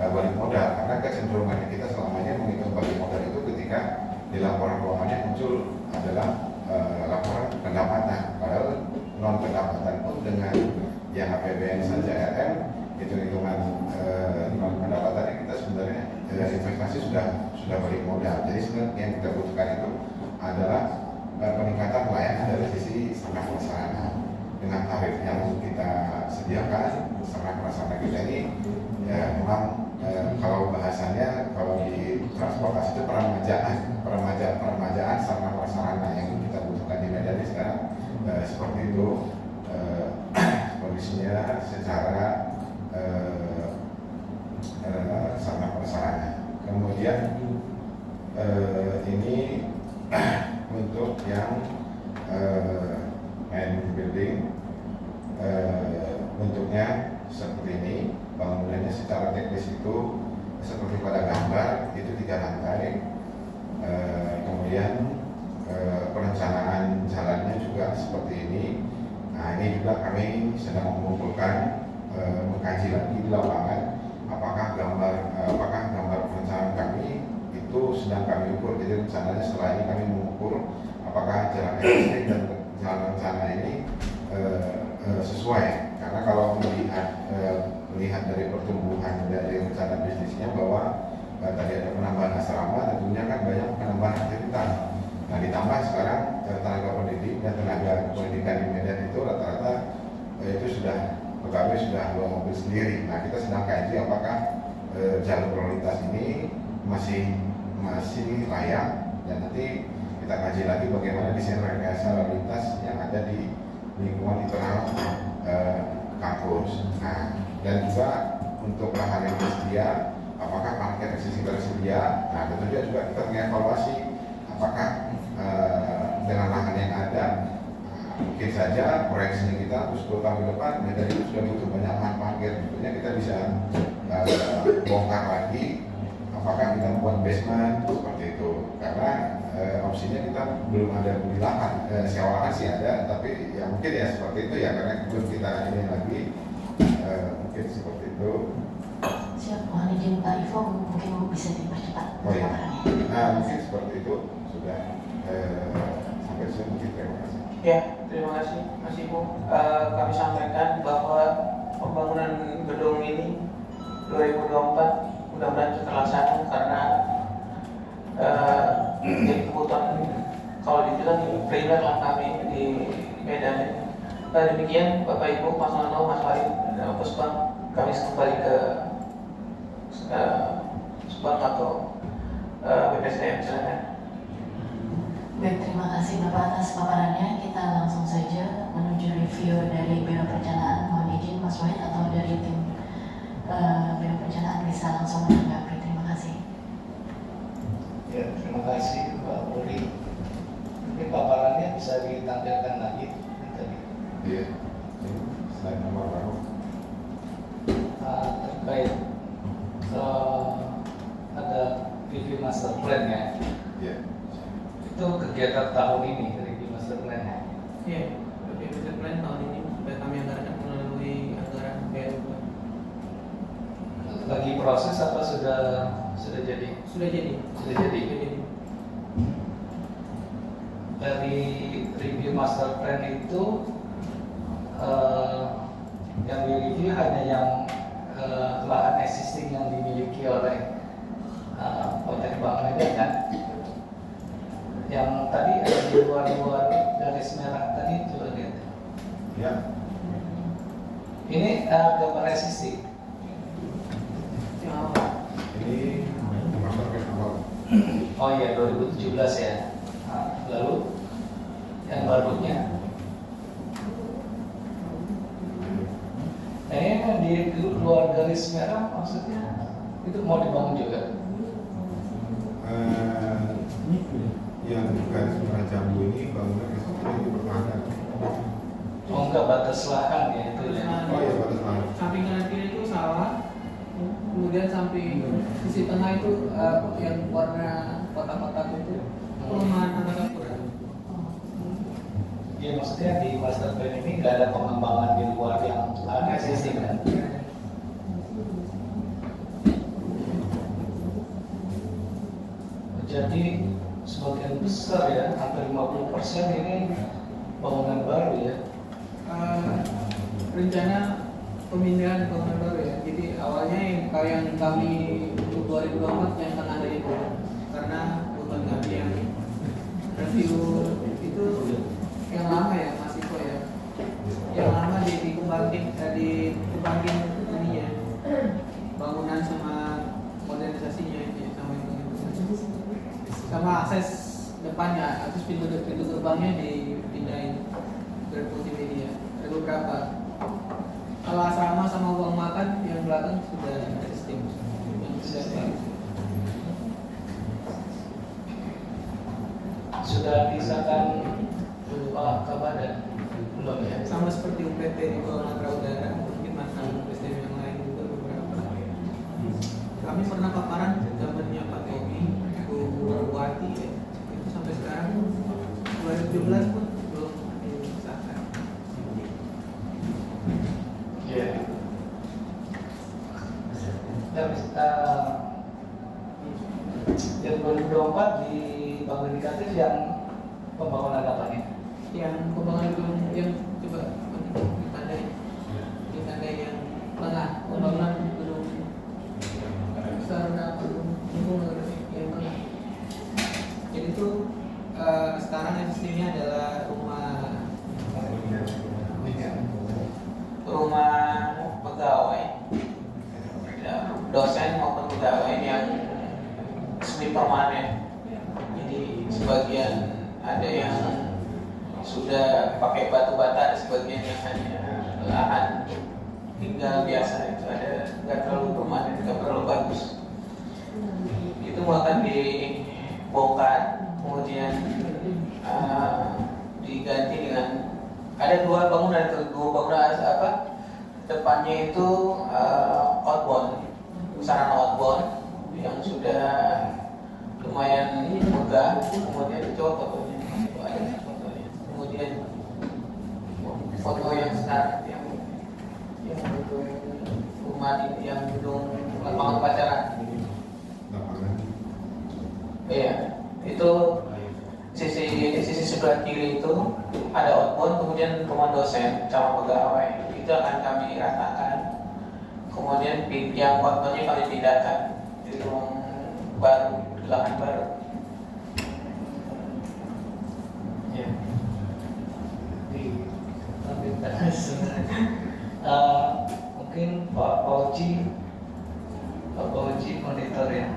balik modal karena kecenderungan kita selamanya menghitung balik modal itu ketika di laporan keuangannya muncul adalah laporan pendapatan. Padahal non pendapatan pun dengan yang APBN saja RM hitung-hitungan non pendapatannya kita sebenarnya investasi sudah balik modal. Jadi sebenarnya yang kita butuhkan itu adalah peningkatan pelayanan dari sisi sarana prasarana dengan tarif yang kita sediakan. Sarana prasarana kita ini ya memang kalau bahasanya kalau di transportasi itu peremajaan sarana prasarana yang kita butuhkan di Medan ini sekarang seperti itu kondisinya secara sarana prasarana. Kemudian ini untuk yang main building bentuknya seperti ini. Bangunannya secara teknis itu seperti pada gambar itu 3 lantai. Kemudian perencanaan jalannya juga seperti ini. Nah, ini juga kami sedang mengumpulkan mengkaji lagi di lapangan apakah gambar perencanaan kami itu sedang kami ukur. Jadi rencananya setelah ini kami mengukur apakah jalan existing dan jalan rencana ini sesuai. Karena kalau melihat dari pertumbuhan dari rencana bisnisnya bahwa tadi ada penambahan asrama, tentunya kan banyak penambahan aktivitas. Nah, ditambah sekarang tenaga pendidik dan tenaga pendidikan di Medan itu rata-rata itu sudah pegawai sudah 2 mobil sendiri. Nah, kita sedang kaji apakah jalur lalu lintas ini masih layak, dan nanti kita kaji lagi bagaimana desain rekayasa lalu lintas yang ada di lingkungan internal kampus. Nah, dan juga untuk lahan yang tersedia, apakah parkir eksisi tersedia. Nah, tentunya juga kita mengevaluasi apakah dengan lahan yang ada mungkin saja proyeksinya kita untuk 10 tahun ke depan Medan itu sudah butuh banyak lahan parkir, tentunya kita bisa bongkar lagi apakah kita membuat basement seperti itu, karena opsinya kita belum ada beli lahan, sewa lahan sih ada, tapi ya mungkin ya seperti itu ya, karena belum kita ini lagi, mungkin seperti itu. Siap, mohon izin Pak Ivo, mungkin bisa dipercepat. Oh iya, mungkin seperti itu sudah sampai sini, mungkin terima kasih. Ya, terima kasih Mas Ibu. Kami sampaikan bahwa pembangunan gedung ini 2024 mudah-mudahan terlaksana karena jadi kebutuhan kalau dibilang primer lah kami di Medan. Demikian Bapak Ibu, Mas Nono, Mas Farid, dan Mas Bang, kami kembali ke Subang atau BPSDM, silakan. Baik, terima kasih Bapak atas paparannya. Kita langsung saja menuju review dari Biro Perencanaan. Mohon izin Mas Wahid atau dari tim Biro Perencanaan bisa langsung menanggapi. Terima kasih. Ya, terima kasih Pak Uli. Ini paparannya bisa ditampilkan lagi tadi. Iya, slide nomor berapa? Terkait ada review master plan ya. Iya. Itu kegiatan tahun ini review master plan ya. Iya, review master plan tahun ini sudah kami anggarkan melalui anggaran BLU. Lagi proses apa sudah jadi? Sudah jadi. Sudah jadi. Dari review master plan itu yang direview hanya yang lahan existing yang dimiliki oleh Poltek Bank Medan kan. Yang tadi ada di luar garis merah tadi coba lihat. Ya. Ini gambar existing. Ini master plan awal. Oh iya 2017 ya. Nah, lalu yang barunya. Di luar garis merah maksudnya itu mau dibangun juga. Yang garis merah jambu ini bangunan itu berlahan. Oh enggak, batas lahan ya itu ya. Oh iya, batas lahan. Samping kanan kiri itu sawah, kemudian samping sisi tengah itu yang warna kotak-kotak itu perumahan Angkasa Pura. Ya maksudnya di master plan ini nggak ada pengembangan di luar yang existing kan? Jadi sebagian besar ya, hampir 50% ini bangunan baru ya. Rencana pemindahan bangunan baru ya. Jadi awalnya yang kami untuk 2024 yang tengah dari itu, karena bukan kami yang review itu yang lama ya Mas Iko ya. Yang lama dikembangin ininya, bangunan sama modernisasinya ya, sama akses depannya, akses pintu gerbangnya dipindahin ke multimedia. Ada beberapa. Kalau asrama sama ruang makan yang belakang sudah existing, yang sudah disahkan Pak Kabadan belum ya? sama seperti UPT di bawah Matra Udara, mungkin masalah SDM yang lain juga beberapa. Kami pernah paparan zamannya Pak Tommy, Bu Wati ya. Itu sampai sekarang 2017 pun belum disahkan. Iya. Yang 2024 di Bank Indikatif yang pembangunan apa nih? Yang pembangunan gedung yang coba ditandai yang tengah, pembangunan gedung sarana gedung yang tengah. Jadi itu sekarang existingnya adalah rumah pegawai, dosen maupun pegawai yang semi permanen. Jadi sebagian ada yang sudah pakai batu bata, ada sebagian yang hanya lahan tinggal biasa, itu ada nggak terlalu permanen, nggak terlalu bagus. Itu akan dibongkar, kemudian diganti dengan ada dua bangunan depannya itu outbound, sarana outbound yang sudah lumayan megah. Kemudian coba fotonya, kemudian foto yang sekarang yang rumah yang gedung lapangan pacaran. Iya, itu sisi sebelah kiri itu ada outbound, kemudian rumah dosen sama pegawai itu akan kami ratakan. Kemudian yang outboundnya kami pindahkan di ruang baru, lahan baru. Ya. Mungkin Pak Pauci monitor ya.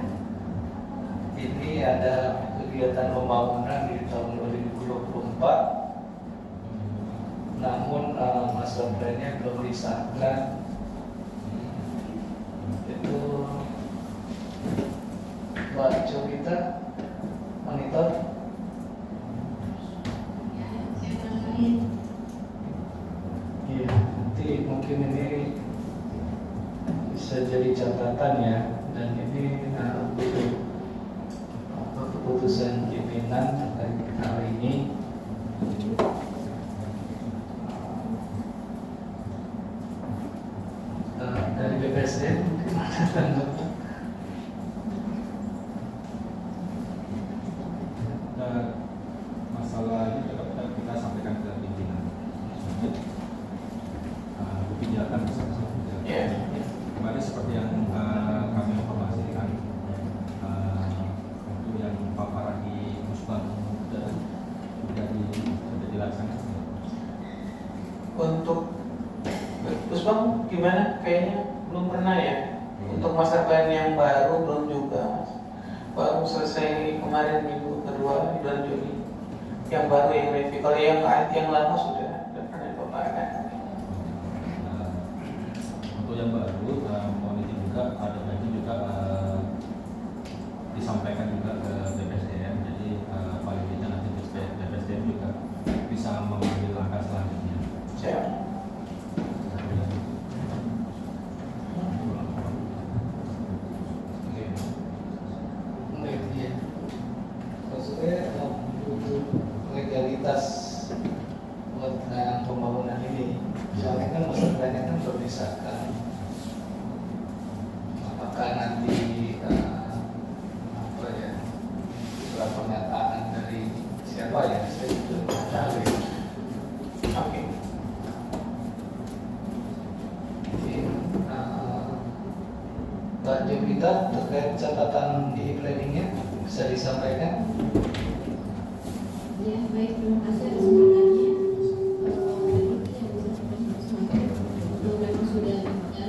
Ini ada kegiatan pembangunan di tahun 2024, namun master plan-nya belum disahkan. Itu Pak Jovita monitor. Iya, nanti mungkin ini bisa jadi catatan ya, dan ini butuh keputusan pimpinan terkait hal ini. Dari BPSDM gimana tanggapan? Masalah ini tetap kita sampaikan ke pimpinan. Kebijakan kemarin seperti yang kami informasikan, untuk yang paparan di Musbah sudah dilaksanakan. Untuk Musbah gimana? Kayaknya belum pernah ya. Untuk master plan yang baru belum juga, Mas. Baru selesai kemarin minggu kedua bulan Juni. Yang baru yang review. Kalau yang lama sudah pernah dipaparkan. Untuk yang baru, mohon izin juga ada baiknya juga disampaikan juga ke BPSDM. Jadi paling tidak nanti BPSDM juga bisa mengambil langkah selanjutnya. Siap. Maksudnya butuh legalitas buat pembangunan ini. Soalnya kan master plan-nya kan belum disahkan. Apakah nanti surat pernyataan dari siapa ya? Saya juga tidak tahu. Oke. Pak Jovita terkait catatan di planningnya bisa disampaikan? Ya, baik, terima kasih atas kesempatannya. Memang sudah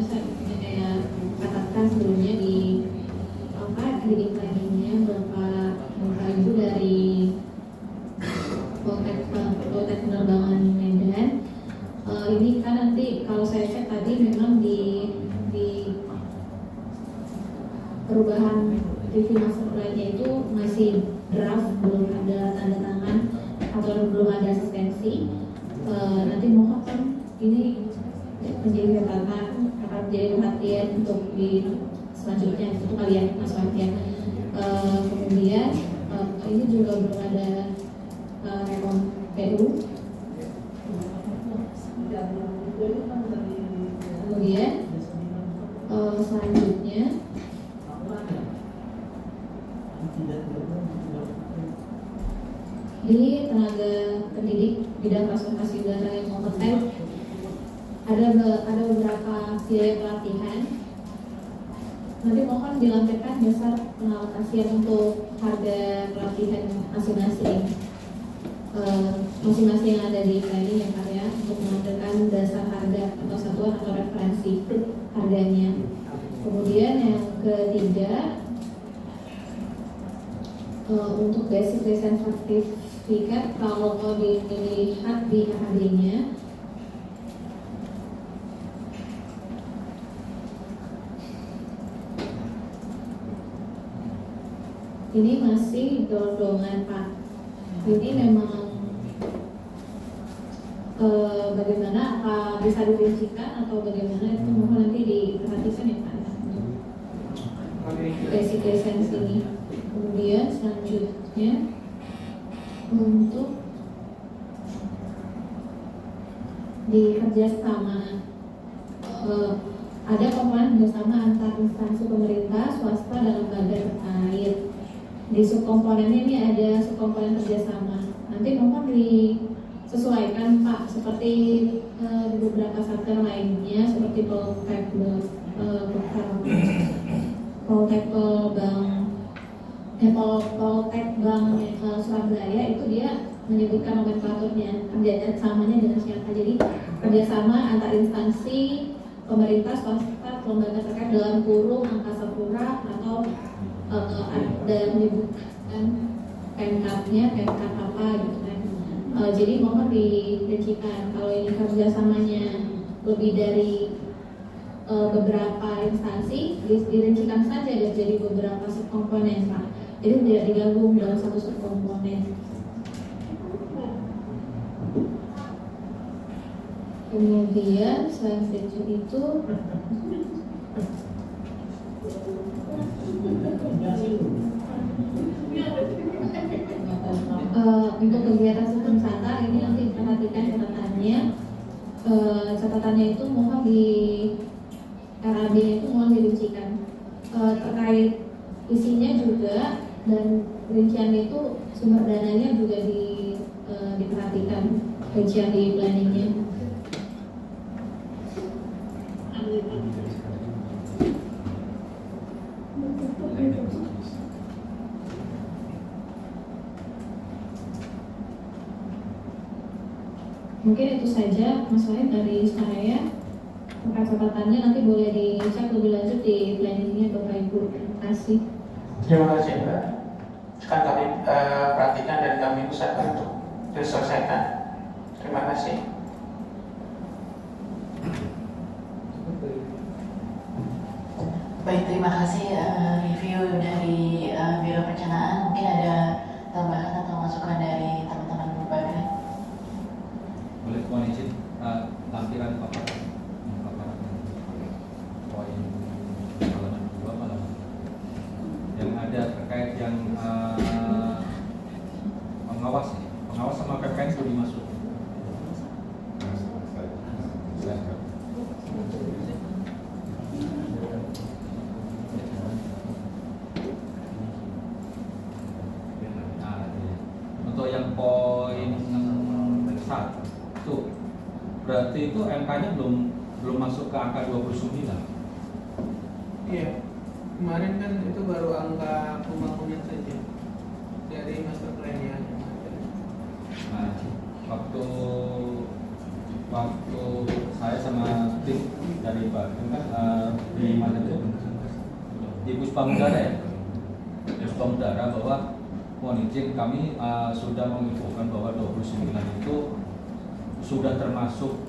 saya katakan sebelumnya di planningnya Bapak Ibu dari Poltek Penerbangan Medan. Ini kan nanti kalau saya cek tadi memang di perubahan review master plan-nya itu masih draft, belum ada tanda tangan atau belum ada asistensi. Nanti mohon kan ini menjadi catatan, akan menjadi perhatian untuk di selanjutnya untuk kalian Mas Wahtian. Kemudian ini juga belum ada rekom PU. Kemudian selanjutnya di tenaga pendidik bidang transportasi udara yang kompeten ada beberapa biaya pelatihan. Nanti mohon dilampirkan dasar pengalokasian untuk harga pelatihan masing-masing yang ada di planning yang karya untuk melampirkan dasar harga atau satuan atau referensi harganya. Kemudian yang ketiga, untuk basic design certificate kalau dilihat di HAD-nya ini masih dorongan Pak. Ini memang bagaimana, apa bisa dirincikan atau bagaimana itu mohon nanti diperhatikan ya Pak basic license ini. Kemudian selanjutnya untuk di kerjasama ada komponen kerjasama antar instansi pemerintah, swasta, dan lembaga terkait. Di subkomponennya ini ada subkomponen kerjasama. Nanti mohon disesuaikan Pak, seperti di beberapa satker lainnya seperti Poltek Bank Surabaya itu dia menyebutkan nomenklaturnya kerjasamanya dengan siapa. Jadi kerjasama antar instansi pemerintah, swasta, lembaga terkait dalam kurung angkasa pura atau ada menyebutkan Pemkap-nya, Pemkap apa gitu kan. Jadi mohon dirincikan kalau ini kerjasamanya lebih dari beberapa instansi, dirincikan saja dan jadi beberapa subkomponen Pak. Jadi tidak digabung dalam satu subkomponen. Kemudian selanjutnya itu untuk kegiatan sistem wisata ini nanti perhatikan catatannya. Catatannya itu mohon di RAB itu mohon dirincikan terkait isinya juga, dan rinciannya itu sumber dananya juga diperhatikan rincian di planningnya. Mungkin itu saja Mas Wahid dari saya. Catatannya nanti boleh dicek lebih lanjut di planningnya Bapak Ibu. Terima kasih. Terima kasih Mbak. Akan kami perhatikan dan kami usahakan untuk diselesaikan. Terima kasih. Baik, terima kasih review dari Biro Perencanaan. Mungkin ada tambahan atau masukan dari teman-teman lembaga. Boleh mohon izin lampiran paparan poin halaman 2 malam yang ada terkait yang pengawas sama PPN sudah dimasuk. Untuk yang poin 1 berarti itu MK-nya belum masuk ke angka 29. Iya, kemarin kan itu baru angka pembangunan saja dari master plan-nya. Nah, waktu saya sama tim dari Badung kan di mana itu di Puspa Udara ya, Puspa Udara, bahwa mohon izin kami sudah menginfokan bahwa 29 itu sudah termasuk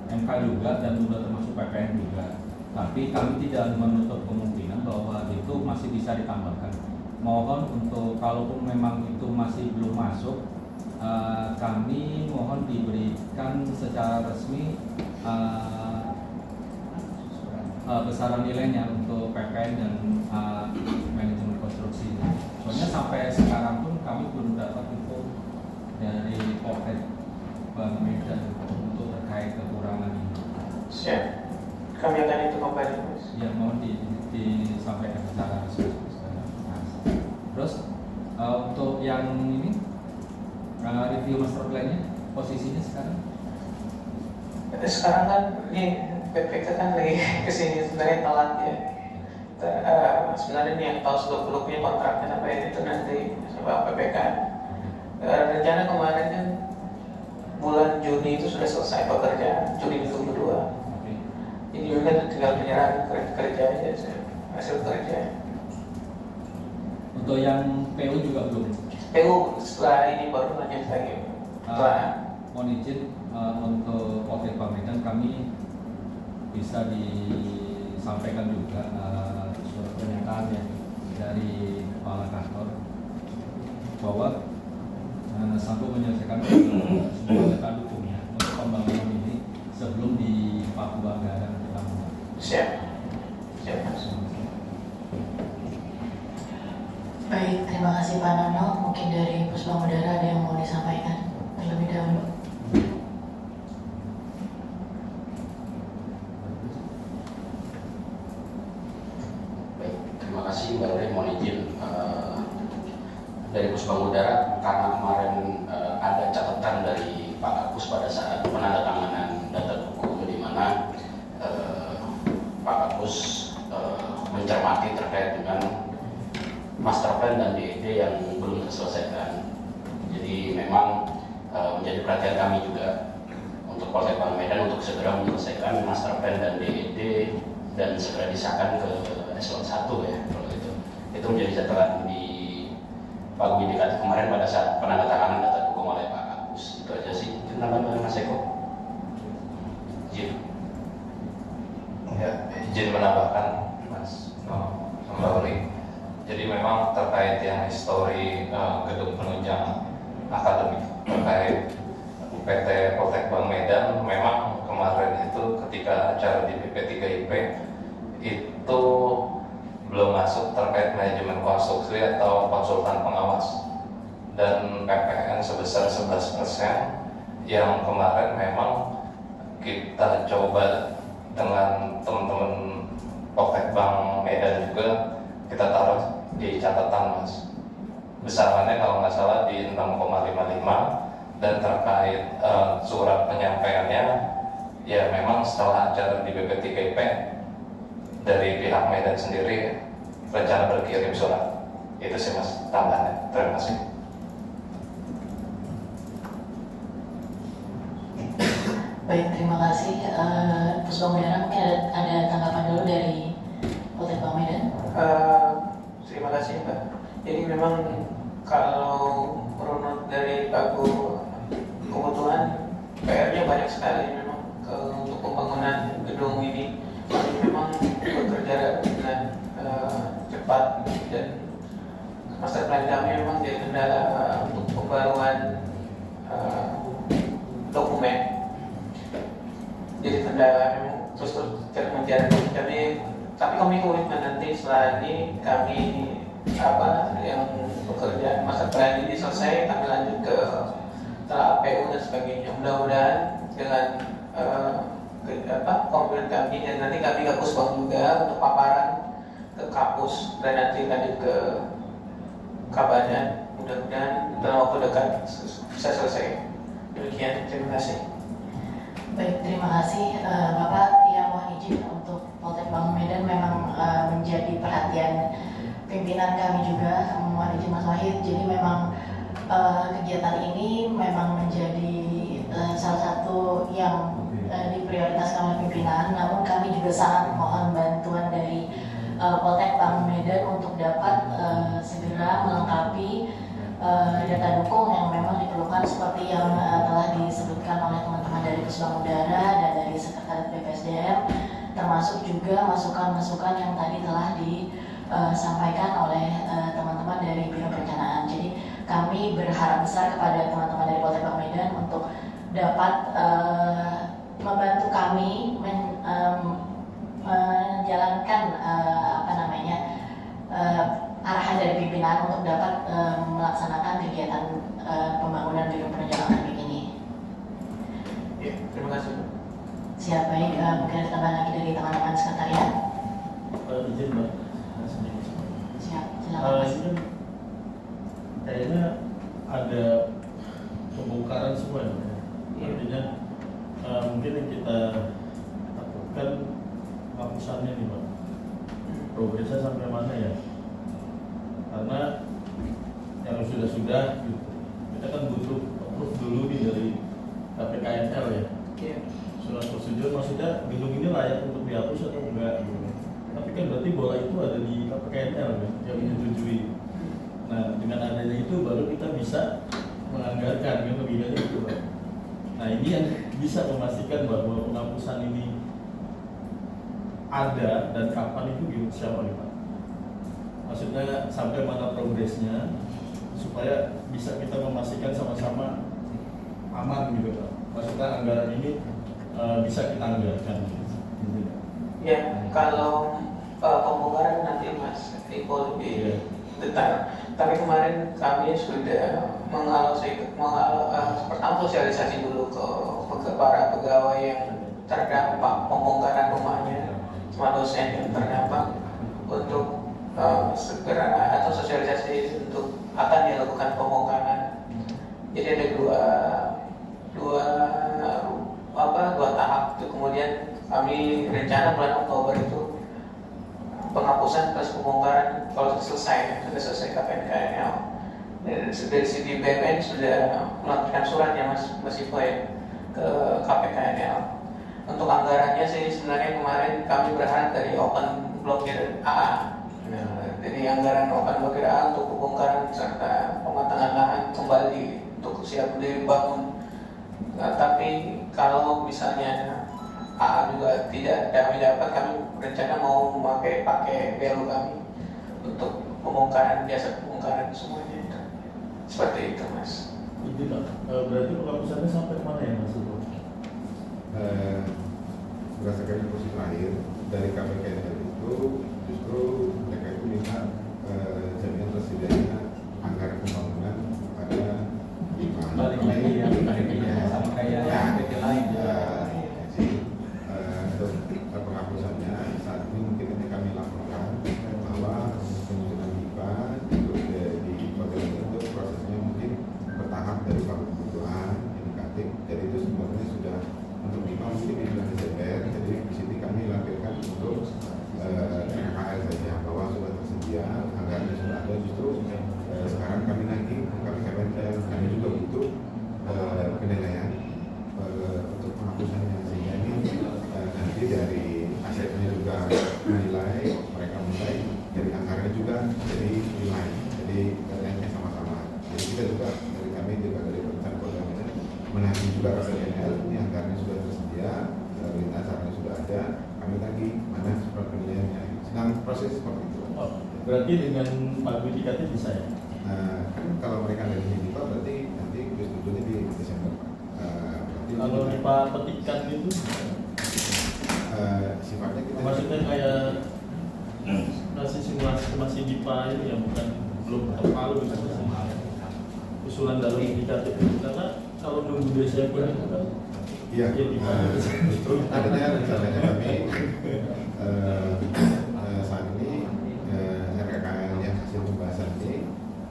MK juga dan sudah termasuk PPN juga. Tapi kami tidak menutup kemungkinan bahwa itu masih bisa ditambahkan. Mohon untuk kalaupun memang itu masih belum masuk, kami mohon diberikan secara resmi besaran nilainya untuk PPN dan manajemen konstruksi. Soalnya sampai sekarang pun kami belum dapat info dari Poltek Bank Medan untuk terkait kekurangan ini. Siap. Kami akan itu kembali. Ya, mohon disampaikan secara resmi. Terus untuk yang ini review master plan-nya posisinya sekarang? Sekarang kan ini PPK kan lagi kesini sebenarnya telat ya. Sebenarnya ini yang tahu seluk-beluk punya kontraknya sampai itu nanti sama PPK. Rencana kemarin kan bulan Juni itu sudah selesai pekerjaan, Juni 2022. Ini juga tinggal penyerahan kerja aja, hasil kerja. Untuk yang PU juga belum? PU setelah ini baru lanjut lagi. Mohon izin untuk Poltek Bank Medan kami bisa disampaikan juga surat pernyataan ya dari kepala kantor bahwa sanggup menyelesaikan semua data dukungnya untuk pembangunan ini terima kasih Pak Nono. Mungkin dari Pusbang Udara ada yang mau disampaikan terlebih dahulu. Baik, terima kasih Mbak Nuril. Mohon izin dari Pusbang Udara, karena kemarin ada catatan dari Pak Kapus pada saat penandatanganan data buku, di mana Pak Kapus mencermati terkait dengan master plan dan DED yang belum terselesaikan. Jadi memang menjadi perhatian kami juga untuk Polsek Bang Medan untuk segera menyelesaikan master plan dan DED dan segera disahkan ke eselon 1 ya, kalau itu. Itu menjadi catatan di Pak Widikatif kemarin pada saat penandatanganan data dukung oleh Pak Kapus. Itu aja sih. Kenapa Mas Eko? Izin. Ya, izin menambahkan Mas kembali. Jadi memang terkait yang histori gedung penunjang akademik terkait PT Poltek Bang Medan, memang kemarin itu ketika acara di BP3IP itu belum masuk terkait manajemen konstruksi atau konsultan pengawas, dan PPN sebesar 11% yang kemarin memang kita coba dengan teman-teman Poltek Bang Medan juga kita taruh di catatan Mas, besarannya kalau nggak salah di 6,55, dan terkait surat penyampaiannya ya memang setelah acara di BP3IP dari pihak Medan sendiri rencana berkirim surat. Itu sih Mas tambahannya. Terima kasih. Baik, terima kasih. Pusbang Udara, mungkin ada tanggapan dulu dari Poltek Bang Medan. Terima kasih Mbak. Jadi memang kalau runut dari Pagu, kebutuhan PR-nya banyak sekali memang untuk pembangunan gedung ini. Kami memang bekerja dengan cepat, dan master plan kami memang jadi kendala untuk pembaruan dokumen. Jadi kendala memang terus mencari tapi kami komitmen nanti setelah ini kami yang bekerja master plan ini selesai, kami lanjut ke setelah APU dan sebagainya. Mudah-mudahan dengan komitmen kami, dan nanti kami ke Pusbang juga untuk paparan ke kampus dan nanti lanjut ke Kabadan. Mudah-mudahan dalam waktu dekat bisa selesai. Demikian, terima kasih. Baik, terima kasih Bapak. Yang mohon izin untuk Poltek Bang Medan memang menjadi perhatian pimpinan kami juga. Mohon izin Mas Wahid. Jadi memang kegiatan ini memang menjadi salah satu yang diprioritaskan oleh pimpinan. Namun kami juga sangat mohon bantuan dari Poltek Bang Medan untuk dapat segera melengkapi data dukung yang memang diperlukan seperti yang telah disebutkan oleh teman-teman dari Pusbang Udara dan dari Sekretariat BPSDM, termasuk juga masukan-masukan yang tadi telah disampaikan oleh teman-teman dari Biro Perencanaan. Jadi kami berharap besar kepada teman-teman dari Poltek Bang Medan untuk dapat membantu kami menjalankan arahan dari pimpinan untuk dapat melaksanakan kegiatan pembangunan gedung penunjang akademik ini. Ya, terima kasih. Siap, baik. Mungkin ada tambahan lagi dari teman-teman sekretariat? Izin Mbak. Siap, silakan Mas. Ini kan kayaknya ada pembongkaran semua ya. Artinya mungkin yang kita takutkan penghapusannya nih Mbak. Progresnya sampai mana ya? Karena yang sudah-sudah gitu, kita kan butuh approve dulu nih dari KPKNL ya. Surat persetujuan, maksudnya gedung ini layak untuk dihapus atau enggak gitu. Tapi kan berarti bola itu ada di KPKNL ya, yang menyetujui. Nah dengan adanya itu baru kita bisa menganggarkan, kan logikanya itu Pak. Nah ini yang bisa memastikan bahwa penghapusan ini ada dan kapan itu gitu, siapa nih Pak? Maksudnya sampai mana progresnya supaya bisa kita memastikan sama-sama aman gitu Pak. Maksudnya anggaran ini bisa kita anggarkan. Ya, kalau pembongkaran nanti Mas Eko lebih detail. Tapi kemarin kami sudah pertama sosialisasi dulu ke para pegawai yang terdampak pembongkaran rumahnya, sama dosen yang terdampak untuk segera atau sosialisasi untuk akan dilakukan pembongkaran. Jadi ada dua tahap. Kemudian kami rencana bulan Oktober itu penghapusan plus pembongkaran kalau sudah selesai KPNKL. Dari sisi BUMN sudah melakukan surat ya Mas Ivo ya ke KPKNL. Untuk anggarannya sih sebenarnya kemarin kami berharap dari Open Blokir AA. Jadi anggaran Open Blokir AA untuk pembongkaran serta pematangan lahan kembali untuk siap dibangun. Tapi kalau misalnya AA juga tidak kami dapat, kami rencana mau pakai BLU kami untuk pembongkaran, jasa pembongkaran semuanya. Seperti itu Mas. Itu berarti penghapusannya sampai mana ya Mas? Berdasarkan informasi terakhir dari KPKNL itu justru mereka itu minta jaminan tersedianya anggaran pembangunan pada balik lagi ya, sama kayak PT lain. Untuk penghapusannya saat ini mungkin nanti kami laporkan bahwa penyusunan IPA itu di bagian itu prosesnya mungkin bertahap dari kebutuhan indikatif. Jadi itu sebenarnya sudah untuk IPA mungkin di bulan Desember. Jadi di sini kami lampirkan untuk RKL saja bahwa sudah tersedia, anggarannya sudah ada. Justru sekarang kami kami juga butuh penilaian untuk penghapusannya, sehingga ini nanti dari asetnya juga menilai, mereka mulai dari anggarannya juga jadi nilai, jadi nilainya sama-sama. Jadi kita juga dari kami juga dari perencanaan program ini menagih juga KPNL, ini anggarannya sudah tersedia, lintasannya sudah ada, kami lagi mana seperti penilaiannya, sedang proses seperti itu. Berarti dengan Pak Budi Kati bisa ya? Kan kalau mereka dari sini Pak, berarti nanti disetujui di Desember Pak. Kalau IPA petikan itu sifatnya kita maksudnya kayak masih simulasi masih IPA ini yang bukan belum terpalu usulan dalam indikatif itu, karena kalau nunggu Desember itu kan iya, justru adanya rencananya kami saat ini RKKL yang hasil pembahasan ini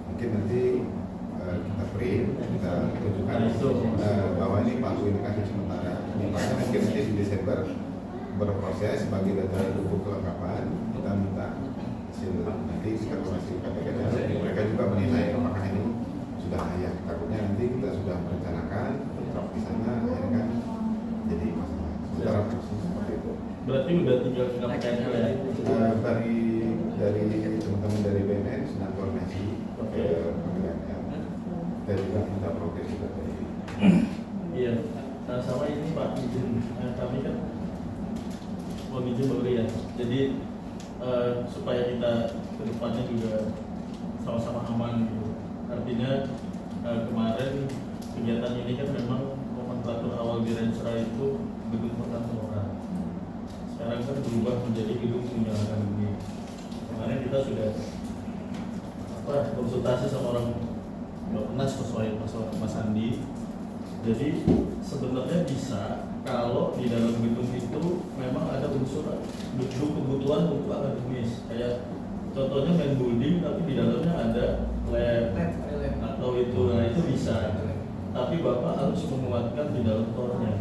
mungkin nanti kita print, kita tunjukkan bahwa ini palu indikatif sementara. Makanya mungkin nanti di Desember berproses sebagai data buku kelengkapan, kita minta hasil nanti kalkulasi KPKNL, mereka juga menilai apakah ini sudah layak. Takutnya nanti kita sudah merencanakan drop di sana, akhirnya kan jadi masalah. Secara proses seperti itu. Berarti udah tinggal KPKNL ya? Dari teman-teman dari BNN sedang koordinasi ke KPKNL dan juga minta progres juga dari. Iya. Nah sama ini Pak izin, kami kan mau izin baru ya. Jadi supaya kita ke depannya juga sama-sama aman gitu. Artinya kemarin kegiatan ini kan memang nomenklatur awal di Renstra itu gedung perkantoran. Sekarang kan berubah menjadi gedung penyelenggara ini. Kemarin kita sudah konsultasi sama orang Bapenas Mas Andi. Jadi sebenarnya bisa kalau di dalam gedung itu memang ada unsur gedung kebutuhan untuk akademis, kayak contohnya main building tapi di dalamnya ada lab atau itu, nah itu bisa. Tapi Bapak harus menguatkan di dalam tornya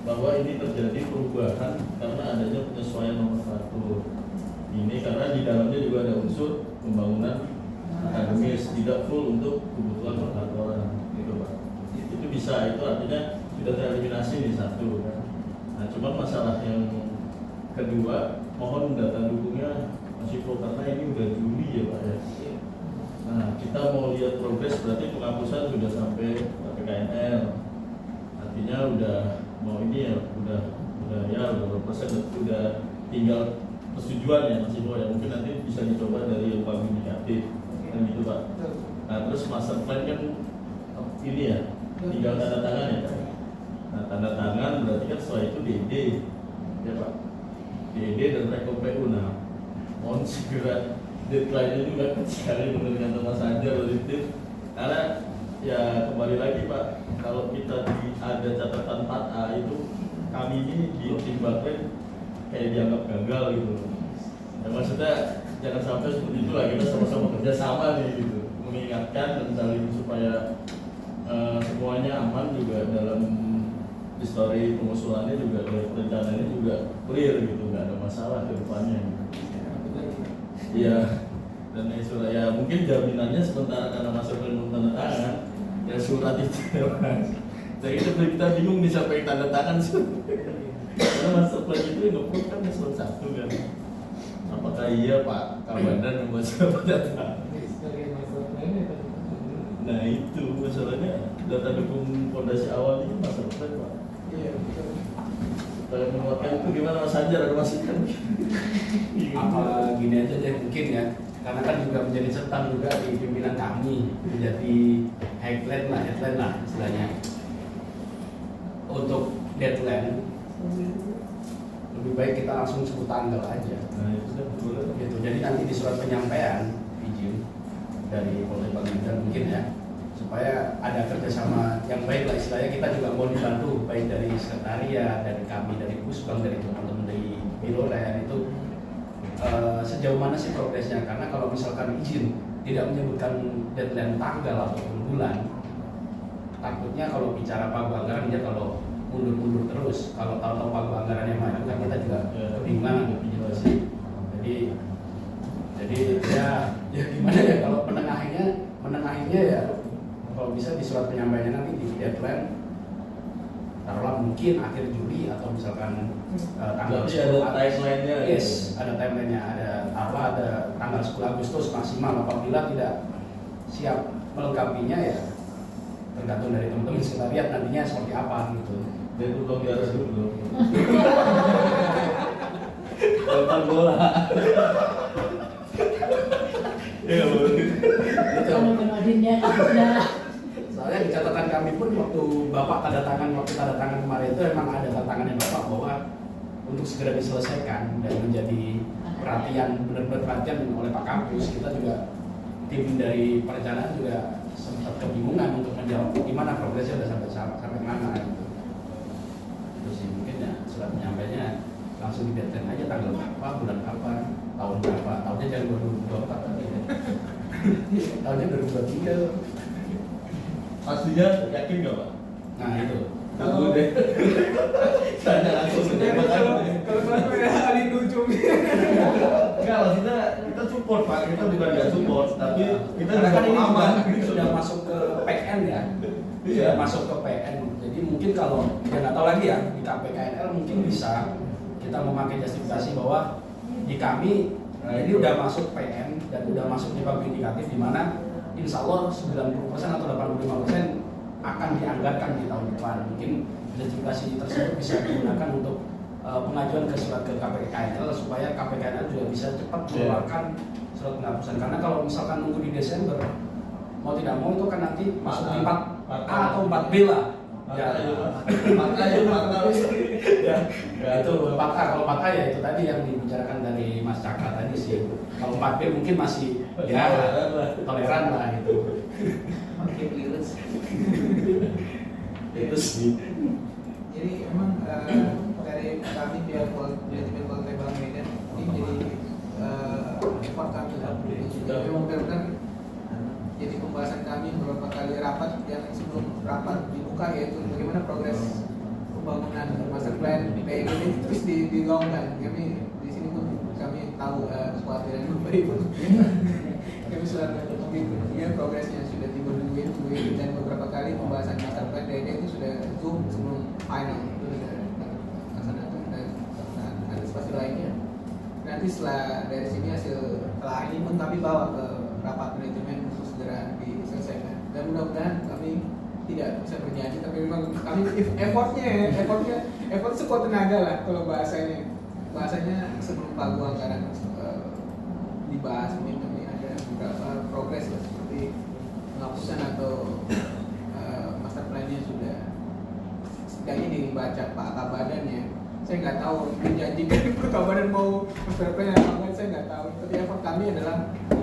bahwa ini terjadi perubahan karena adanya penyesuaian nomenklatur ini, karena di dalamnya juga ada unsur pembangunan akademis, tidak full untuk kebutuhan perkantoran gitu Pak. Itu bisa, itu artinya sudah tereliminasi di satu kan. Nah cuma masalah yang kedua, mohon data dukungnya Mas Ivo, karena ini udah Juli ya Pak ya. Nah kita mau lihat progres, berarti penghapusan sudah sampai KPKNL, artinya udah mau ini ya, udah berapa persen, udah tinggal persetujuan ya Mas Ivo ya. Mungkin nanti bisa dicoba dari upah indikatif kan gitu Pak. Nah terus master plan kan ini ya, tinggal tanda tangan ya. Nah tanda tangan berarti kan setelah itu DD ya Pak, DD dan Rekom PU. Nah mohon segera deadline-nya juga sekali menurut kata Mas Anjar itu, karena ya kembali lagi Pak, kalau kita ada catatan 4A itu kami ini di tim Bakren kayak dianggap gagal gitu. Ya, maksudnya jangan sampai seperti itulah, kita sama-sama kerjasama nih gitu, mengingatkan dan saling supaya semuanya aman juga dalam histori pengusulannya juga, rencananya juga clear gitu, nggak ada masalah ke depannya gitu. Iya, dan surat ya mungkin jaminannya sementara karena masuk belum tanda tangan ya surat itu ya Mas. Jadi kita bingung nih siapa yang tanda tangan sih. Karena master plan itu yang nge-proof kan eselon 1 kan. Apakah iya Pak Kabadan yang buat surat data? Nah itu masalahnya, data dukung fondasi awal ini master plan Pak. Iya betul. Kalau menguatkan itu gimana Mas Anjar, ada masukan? Apa gini aja deh mungkin ya, karena kan juga menjadi catatan juga di pimpinan kami, menjadi headline lah istilahnya. Untuk deadline lebih baik kita langsung sebut tanggal aja. Nah itu kan gitu. Jadi nanti di surat penyampaian izin dari Polres Medan mungkin ya, supaya ada kerjasama yang baik lah istilahnya. Kita juga mau dibantu baik dari sekretariat, dari kami, dari Pusbang, dari teman-teman dari Biro Layanan itu sejauh mana sih progresnya. Karena kalau misalkan izin tidak menyebutkan deadline tanggal atau bulan, takutnya kalau bicara pagu anggaran dia kalau mundur-mundur terus, kalau tahu-tahu pagu anggarannya maju kan kita juga kebingungan gitu sih. Jadi ya gimana ya, kalau menengahinya ya kalau bisa di surat penyampaiannya nanti di deadline taruhlah mungkin akhir Juli atau misalkan tanggal 10 ada timeline-nya. Yes, ada timeline-nya, ada tanggal 10 Agustus maksimal. Apabila tidak siap melengkapinya ya tergantung dari teman-teman sekretariat nantinya seperti apa gitu. Dan itu belum diarah dulu. Lepas bola. Ya boleh. Kalau menodinnya sudah. Soalnya di catatan kami pun waktu tanda tangan kemarin itu emang ada tantangannya Bapak bahwa untuk segera diselesaikan dan menjadi benar-benar perhatian oleh Pak Kampus. Kita juga tim dari perencanaan juga sempat kebingungan untuk menjawab gimana progresnya udah sampai mana gitu. Itu sih mungkin ya surat penyampaiannya langsung di deadline aja, tanggal apa, bulan apa, tahun berapa, tahunnya jangan 2024 lagi ya. Tahunnya 2023. Pastinya yakin nggak Pak? Nah itu. Tunggu deh. Tanya langsung Kalau kali lucu. Enggak, maksudnya kita support Pak, kita bukan nggak support, tapi kita karena kan ini aman. sudah masuk ke PN ya, sudah masuk ke PN. Jadi mungkin kalau ya nggak tahu lagi ya di KPKNL mungkin bisa kita memakai justifikasi bahwa di kami ini udah masuk PN dan udah masuk di pagu indikatif di mana insya Allah 90% atau 85% akan dianggarkan di tahun depan. Mungkin justifikasi tersebut bisa digunakan untuk pengajuan ke surat ke KPKNL supaya KPKNL juga bisa cepat mengeluarkan surat penghapusan. Karena kalau misalkan nunggu di Desember, mau tidak mau itu kan nanti masuk di 4A atau 4B lah. Ya, 4A itu 4A. Kalau 4A ya itu tadi yang dibicarakan dari Mas Cakra tadi sih. Kalau 4B mungkin masih ya toleran lah gitu. Oke, virus. Itu sih. Jadi emang dari kami pihak manajemen Polres Medan ini jadi effort kami jadi benar-benar jadi pembahasan kami beberapa kali rapat yang sebelum rapat dibuka, yaitu bagaimana progres pembangunan master plan PEG ini terus digaungkan. Kami di sini pun kami tahu kekhawatiran Bapak Ibu. Kami sudah mungkin progresnya sudah tungguin dan beberapa kali pembahasan master plan PEG itu sudah zoom sebelum final itu sudah laksanakan dan antisipasi lainnya. Nanti setelah dari sini hasil telah ini pun kami bawa ke rapat manajemen untuk segera diselesaikan. Dan mudah-mudahan kami tidak bisa berjanji, tapi memang kami effort sekuat tenaga lah kalau bahasanya sebelum pagu anggaran dibahas mungkin kami ada beberapa progres lah, seperti penghapusan atau master plan-nya sudah setidaknya dibaca Pak Kabadan ya, saya nggak tahu menjanjikan Kota Badan mau master plan apa enggak, saya nggak tahu. Tapi effort kami adalah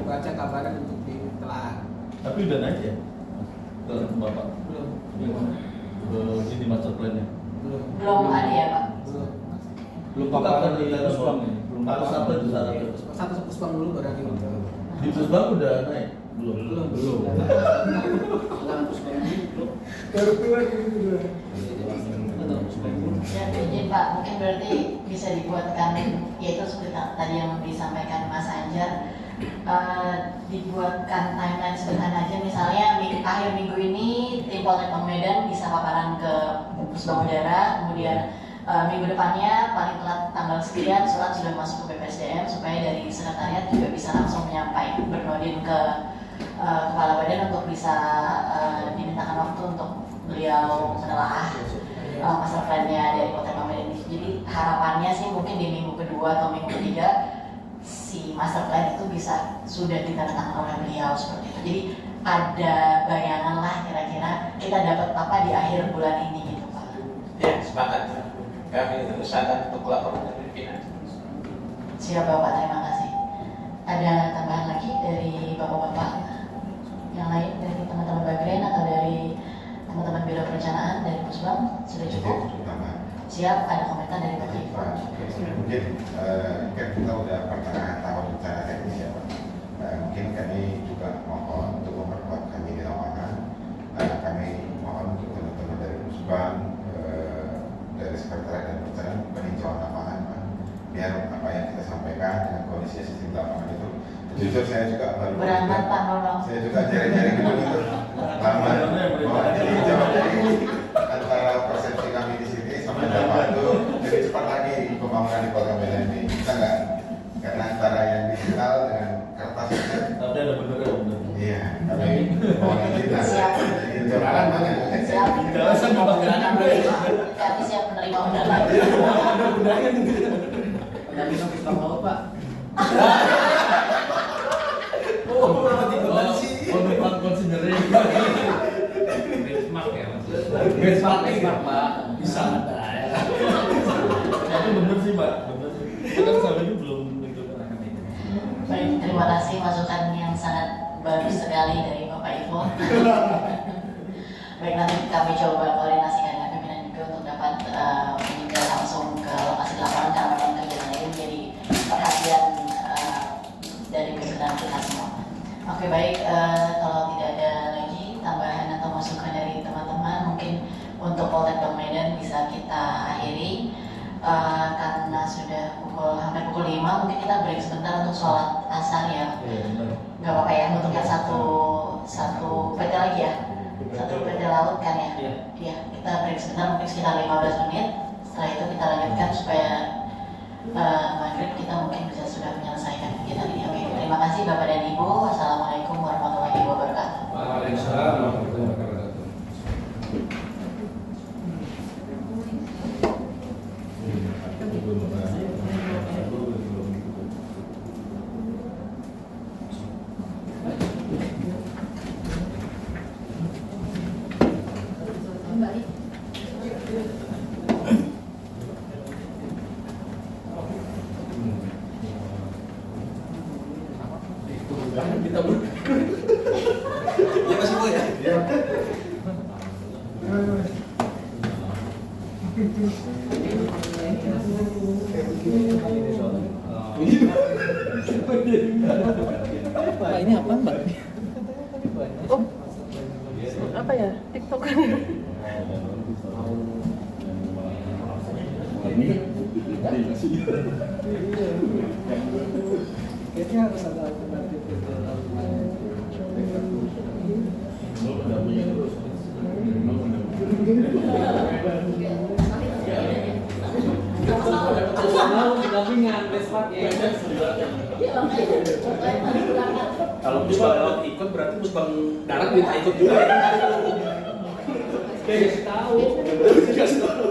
baca kabaran untuk ditelaah. Tapi udah naik ya? Ke Bapak? Belum. Ini master plan-nya? Belum ada ya Pak? Belum paparan di Puspang ya? Harus apa itu syaratnya? Satu Puspang dulu baru lagi. Di Puspang udah naik? Belum. Baru keluar gitu. Ya, izin Pak, mungkin berarti bisa dibuatkan, yaitu seperti tadi yang disampaikan Mas Anjar, dibuatkan timeline sederhana aja, misalnya akhir minggu ini tim Poltek Medan bisa paparan ke Puspang Udara, kemudian minggu depannya paling telat tanggal sekian surat sudah masuk ke BPSDM supaya dari sekretariat juga bisa langsung menyampaikan bernodin ke kepala badan untuk bisa dimintakan waktu untuk beliau menelaah master plan-nya dari Poltek Medan. Jadi harapannya sih mungkin di minggu kedua atau minggu ketiga si master plan itu bisa sudah ditandatangani oleh beliau seperti itu. Jadi ada bayangan lah kira-kira kita dapat apa di akhir bulan ini gitu Pak. Ya, sepakat. Kami usahakan untuk laporan dari pimpinan. Siap Bapak, terima kasih. Ada tambahan lagi dari Bapak-Bapak yang lain, dari teman-teman Bagren atau dari teman-teman Biro Perencanaan dari Puspang? Sudah cukup? Siap, ada komentar dari Pak Ivo? Mungkin kan kita udah pertengahan tahun secara teknis ya Pak. Mungkin kami juga mohon untuk memperkuat kami di lapangan. Kami mohon untuk teman-teman dari Puspang, dari sekretariat dan perencanaan peninjauan lapangan Pak. Biar apa yang kita sampaikan dengan kondisi sistem lapangan itu. Jujur saya juga baru berangkat Pak Nono. Saya juga nyari-nyari gedung itu lama. Jadi jawab dari antara persepsi kami di sini sampai dapat itu lebih cepat lagi pembangunan di Kota Medan ini. Bisa nggak? Karena antara yang digital dengan kertas itu. Tapi ada bener. Iya. Tapi mohon izin lah. Siap. Jalan mana? Siap. Kami siap menerima undangan. Pendamping Puspang Laut Pak. Bukan considering. Benchmark ya maksudnya. Benchmark Pak. Bisa ada ya. Tapi bener sih Pak, bener sih. Kan sampai ini belum itu. Baik, terima kasih masukan yang sangat bagus sekali dari Bapak Ivo. Baik, nanti kami coba koordinasikan dengan pimpinan juga untuk dapat meninjau langsung ke lokasi lapangan karena memang kegiatan ini menjadi perhatian dari pimpinan kita semua. Oke baik, kalau tidak ada lagi tambahan atau masukan dari teman-teman, mungkin untuk Poltek Medan bisa kita akhiri karena sudah hampir pukul 5, mungkin kita break sebentar untuk sholat asar ya. Gak apa-apa ya, untuk yang satu PT lagi ya, satu PT laut kan ya. Iya, kita break sebentar mungkin sekitar 15 menit. Setelah itu kita lanjutkan supaya maghrib kita mungkin bisa sudah menyelesaikan kegiatan ini. Oke, terima kasih Bapak dan Ibu. Wassalamualaikum warahmatullahi wabarakatuh. Waalaikumsalam warahmatullahi wabarakatuh. Kita ya masih boleh ya? Pak, ini apa Mbak? Oh, apa ya? TikTok. Kayaknya harus ada alternatif. Kalau Puspang Laut ikut berarti Puspang Darat minta ikut juga ya? Kasih tahu. Kasih tahu.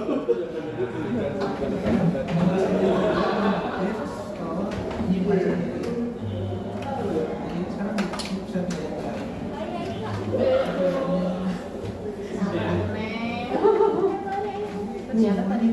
Ternyata tadi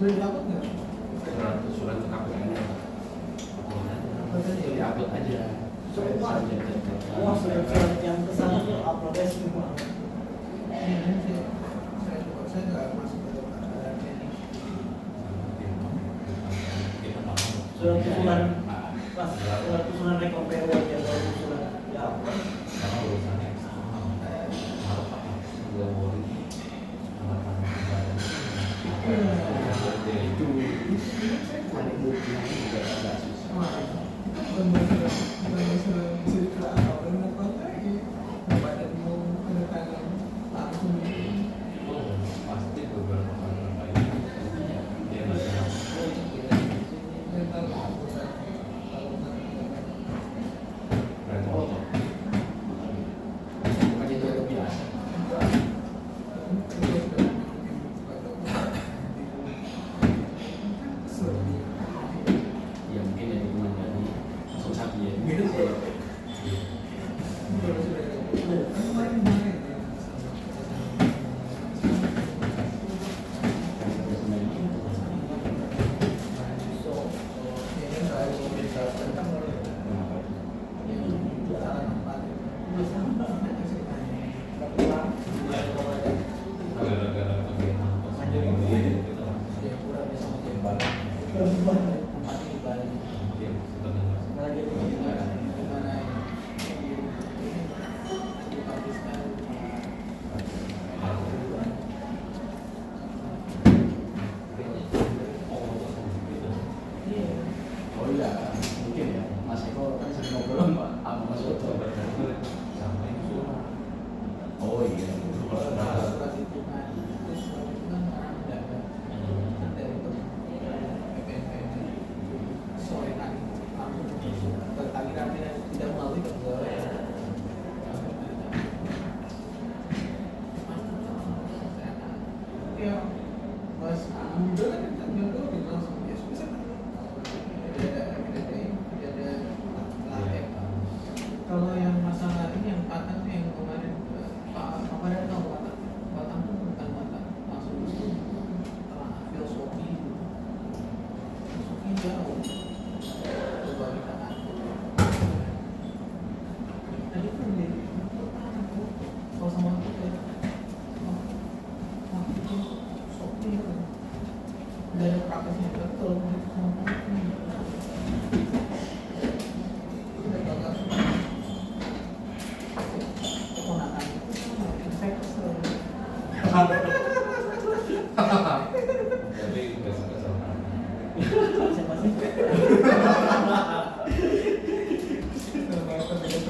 Boleh diupload nggak? Surat ke KPN diupload aja. Wah, surat yang kesana tuh uploadnya semua. Saya nggak masuk ke Surat usulan, pas surat usulan rekor PO aja baru usulan ya apa? Karena urusannya sama. Itu paling mudah juga agak susah. Pasti beberapa kali dia bukan itu biasa. Ya mungkin ya cuma dari susah dia gitu. Oh iya, mungkin ya. Mas Eko kan sering ngobrol sama Mas Oto. Oh iya. tidak melalui pegawai. Ya, Mas Muda kan nggak langsung ya bisa kan? Tidak ada layak. Kalau yang masalah ini yang Batang yang kemarin Pak kemarin tahu Batang itu bukan Batang langsung itu filosofi jauh. Coba kita atur. Tadi kan dia kalau sama aku kayak sopi kan dari prakteknya betul udah bakal keponakan saya kesel. Jadi kesel.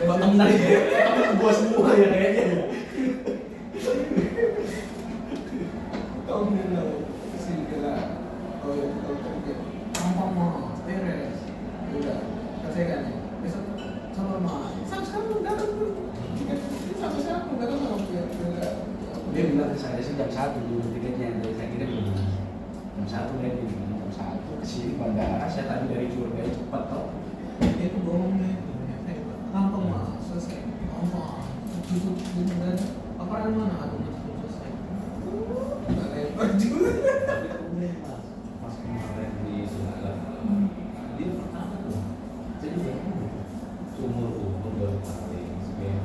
Batang menarik ya, tapi gua semua ya kayaknya. Kau bilang sih bilang kalau kerja gampang mau beres udah selesaikan ya besok sama mah sekarang datang tuh sampai sekarang datang sama Dia bilang ke saya sih jam 1 dulu tiketnya, dari saya kira jam 1 dia bilang jam 1 kesini bandara, saya tadi dari Jurgai cepat toh. Itu bohongnya gampang mah selesai gampang tutup dan apa mana aku masuk selesai nggak lebar juga. Tapi kemudian pas kemarin di Sumatera dia pertama tuh jadi dia umur baru kali itu kayak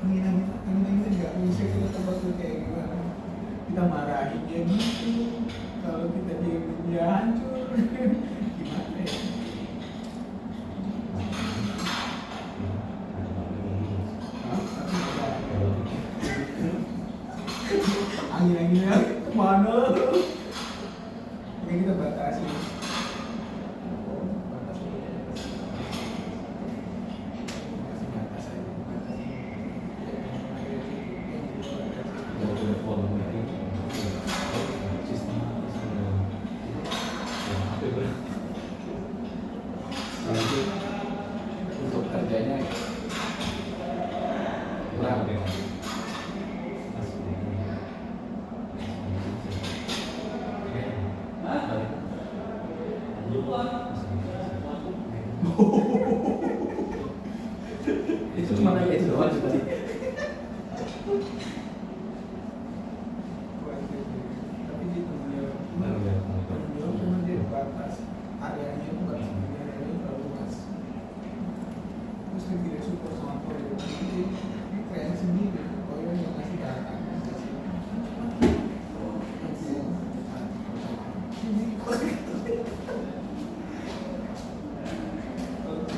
angin nggak bisa kita tebak tuh kayak gimana kita marahin dia gitu kalau kita diemin dia hancur gimana ya. Angin-anginnya kemana? Oke kita batasi. Nanti untuk kerjanya kurang. Itu cuma nanya itu doang tadi. kreasi sendiri. Koyo yang ngasih data.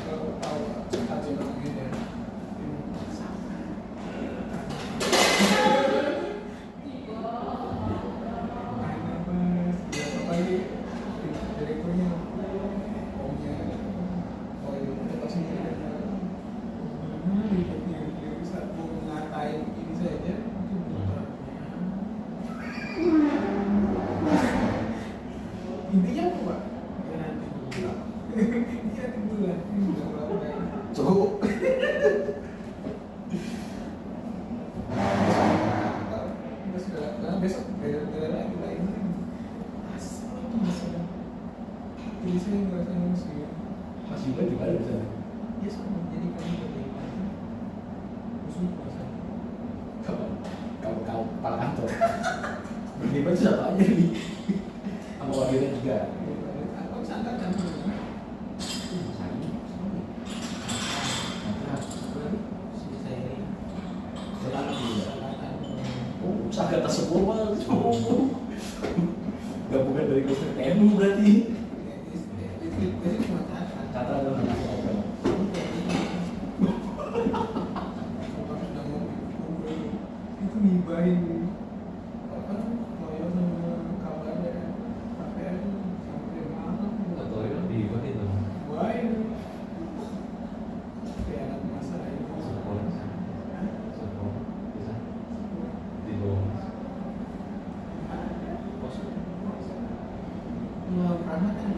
Kalau tahu aja begini ya. Intinya apa Pak? Iya di bulan. Cuk. Besok beda lagi lain. Jadi saya ngerasa musuh. Mas Yuda juga ada bisa. Ya sama. Jadi kami berdebat. Musuh kuasa. Kau kepala kantor. Berdebat siapa aja nih? Sama wakilnya juga. Aku sangat kan. Sangat tersebut mah. Gabungan dari kelompok TNU berarti. Kata adalah itu ngibahin apa loyo sama kabarnya KPR sampai malam atau lebih itu. baik kayak anak masa itu Di bawah. pernah kan